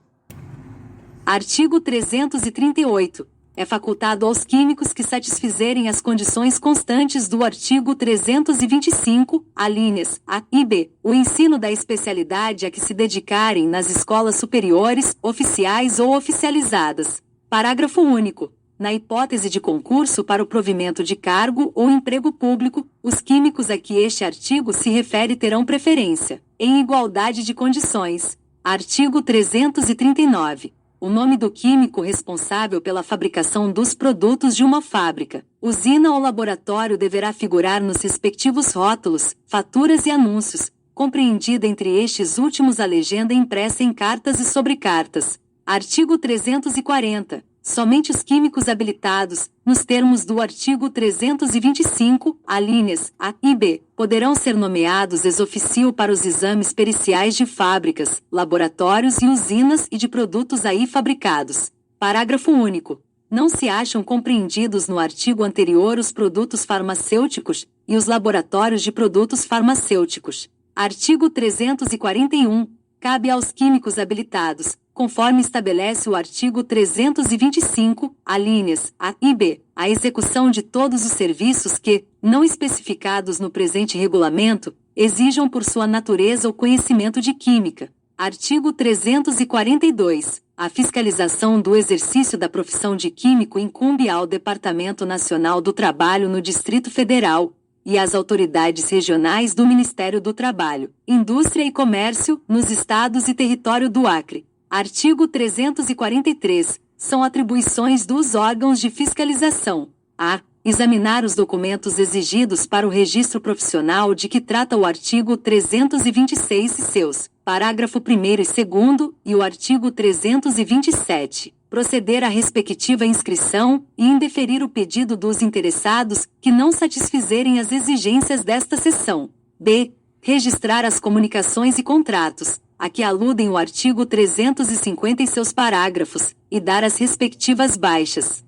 Artigo 338. É facultado aos químicos que satisfizerem as condições constantes do artigo 325, alíneas A e B, o ensino da especialidade a que se dedicarem nas escolas superiores, oficiais ou oficializadas. Parágrafo único. Na hipótese de concurso para o provimento de cargo ou emprego público, os químicos a que este artigo se refere terão preferência, em igualdade de condições. Artigo 339. O nome do químico responsável pela fabricação dos produtos de uma fábrica, usina ou laboratório deverá figurar nos respectivos rótulos, faturas e anúncios, compreendida entre estes últimos a legenda impressa em cartas e sobrecartas. Artigo 340. Somente os químicos habilitados, nos termos do artigo 325, alíneas A e B, poderão ser nomeados ex officio para os exames periciais de fábricas, laboratórios e usinas e de produtos aí fabricados. Parágrafo único. não se acham compreendidos no artigo anterior os produtos farmacêuticos e os laboratórios de produtos farmacêuticos. Artigo 341. Cabe aos químicos habilitados, conforme estabelece o artigo 325, alíneas A e B, a execução de todos os serviços que, não especificados no presente regulamento, exijam por sua natureza o conhecimento de química. Artigo 342. A fiscalização do exercício da profissão de químico incumbe ao Departamento Nacional do Trabalho no Distrito Federal e às autoridades regionais do Ministério do Trabalho, Indústria e Comércio, nos estados e território do Acre. Artigo 343. São atribuições dos órgãos de fiscalização: a. Examinar os documentos exigidos para o registro profissional de que trata o artigo 326 e seus parágrafo 1º e 2º e o artigo 327. Proceder à respectiva inscrição e indeferir o pedido dos interessados que não satisfizerem as exigências desta seção. B. Registrar as comunicações e contratos, a que aludem o artigo 350 e seus parágrafos, e dar as respectivas baixas.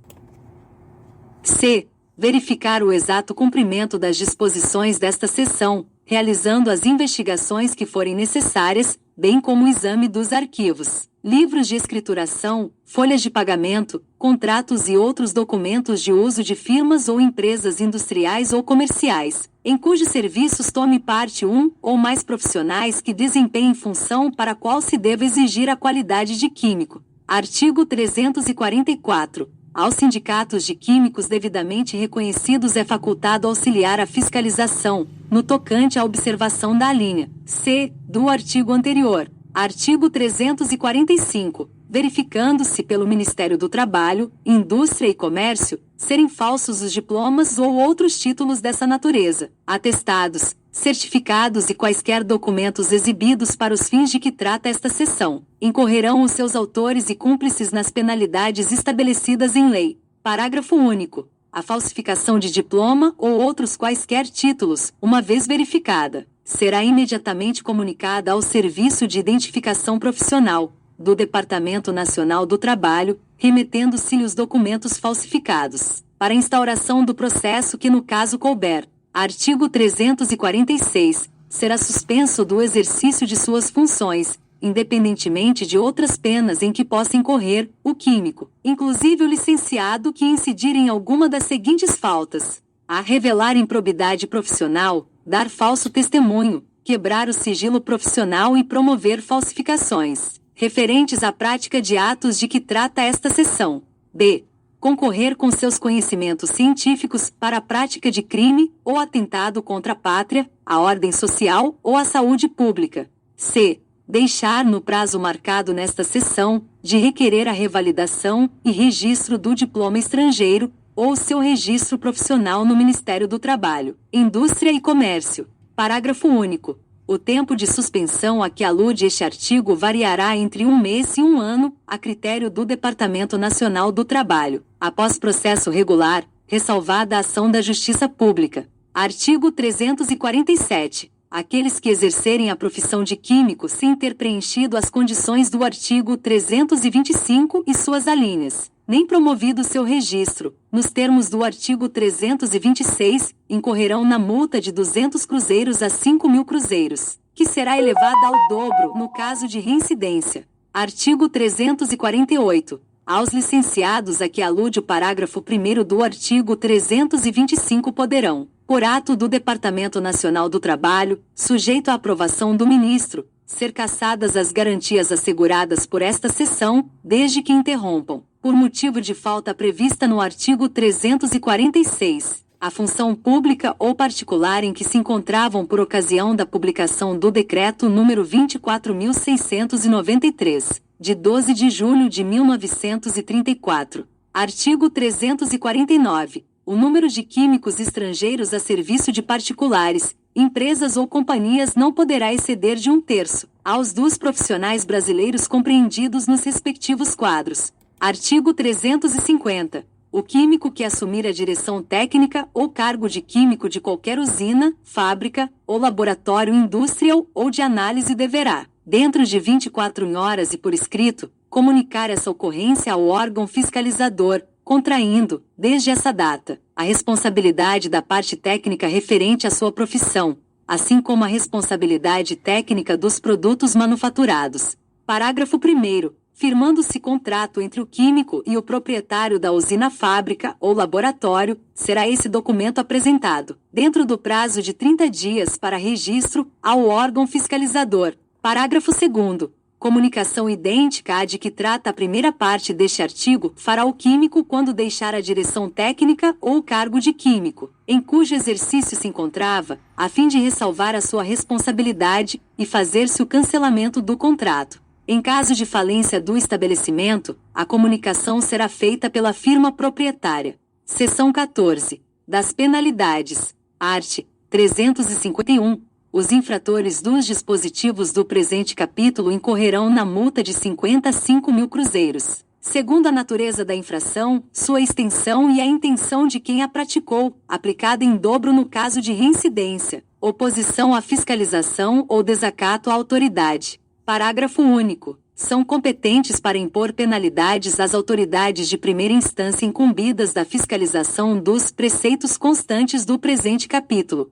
C. Verificar o exato cumprimento das disposições desta seção, realizando as investigações que forem necessárias, bem como o exame dos arquivos, livros de escrituração, folhas de pagamento, contratos e outros documentos de uso de firmas ou empresas industriais ou comerciais, em cujos serviços tome parte um ou mais profissionais que desempenhem função para a qual se deva exigir a qualidade de químico. Artigo 344. Aos sindicatos de químicos devidamente reconhecidos é facultado auxiliar a fiscalização, no tocante à observação da alínea C do artigo anterior. Artigo 345. Verificando-se pelo Ministério do Trabalho, Indústria e Comércio, serem falsos os diplomas ou outros títulos dessa natureza, atestados, certificados e quaisquer documentos exibidos para os fins de que trata esta seção, incorrerão os seus autores e cúmplices nas penalidades estabelecidas em lei. Parágrafo único. A falsificação de diploma ou outros quaisquer títulos, uma vez verificada, será imediatamente comunicada ao Serviço de Identificação Profissional do Departamento Nacional do Trabalho, remetendo-se-lhe os documentos falsificados, para instauração do processo que no caso couber. Artigo 346. Será suspenso do exercício de suas funções, independentemente de outras penas em que possa incorrer o químico, inclusive o licenciado que incidir em alguma das seguintes faltas: a. Revelar improbidade profissional, dar falso testemunho, quebrar o sigilo profissional e promover falsificações referentes à prática de atos de que trata esta seção. B. Concorrer com seus conhecimentos científicos para a prática de crime ou atentado contra a pátria, a ordem social ou a saúde pública. C. Deixar no prazo marcado nesta seção, de requerer a revalidação e registro do diploma estrangeiro, ou seu registro profissional no Ministério do Trabalho, Indústria e Comércio. Parágrafo único. O tempo de suspensão a que alude este artigo variará entre 1 mês e 1 ano, a critério do Departamento Nacional do Trabalho, após processo regular, ressalvada a ação da Justiça Pública. Artigo 347. Aqueles que exercerem a profissão de químico sem ter preenchido as condições do artigo 325 e suas alíneas, nem promovido seu registro, nos termos do artigo 326, incorrerão na multa de 200 cruzeiros a 5.000 cruzeiros, que será elevada ao dobro no caso de reincidência. Artigo 348. Aos licenciados a que alude o parágrafo 1º do artigo 325 poderão, por ato do Departamento Nacional do Trabalho, sujeito à aprovação do ministro, ser cassadas as garantias asseguradas por esta seção, desde que interrompam, por motivo de falta prevista no artigo 346, a função pública ou particular em que se encontravam por ocasião da publicação do Decreto nº 24.693, de 12 de julho de 1934. Artigo 349. O número de químicos estrangeiros a serviço de particulares, empresas ou companhias não poderá exceder de 1/3, aos dos profissionais brasileiros compreendidos nos respectivos quadros. Artigo 350. O químico que assumir a direção técnica ou cargo de químico de qualquer usina, fábrica ou laboratório industrial ou de análise deverá, dentro de 24 horas e por escrito, comunicar essa ocorrência ao órgão fiscalizador, contraindo, desde essa data, a responsabilidade da parte técnica referente à sua profissão, assim como a responsabilidade técnica dos produtos manufaturados. Parágrafo 1º. Firmando-se contrato entre o químico e o proprietário da usina, fábrica ou laboratório, será esse documento apresentado, dentro do prazo de 30 dias para registro, ao órgão fiscalizador. Parágrafo 2º. Comunicação idêntica à de que trata a primeira parte deste artigo fará o químico quando deixar a direção técnica ou o cargo de químico, em cujo exercício se encontrava, a fim de ressalvar a sua responsabilidade e fazer-se o cancelamento do contrato. Em caso de falência do estabelecimento, a comunicação será feita pela firma proprietária. Seção 14. Das penalidades. Art. 351. Os infratores dos dispositivos do presente capítulo incorrerão na multa de 55 mil cruzeiros, segundo a natureza da infração, sua extensão e a intenção de quem a praticou, aplicada em dobro no caso de reincidência, oposição à fiscalização ou desacato à autoridade. Parágrafo único. São competentes para impor penalidades às autoridades de primeira instância incumbidas da fiscalização dos preceitos constantes do presente capítulo.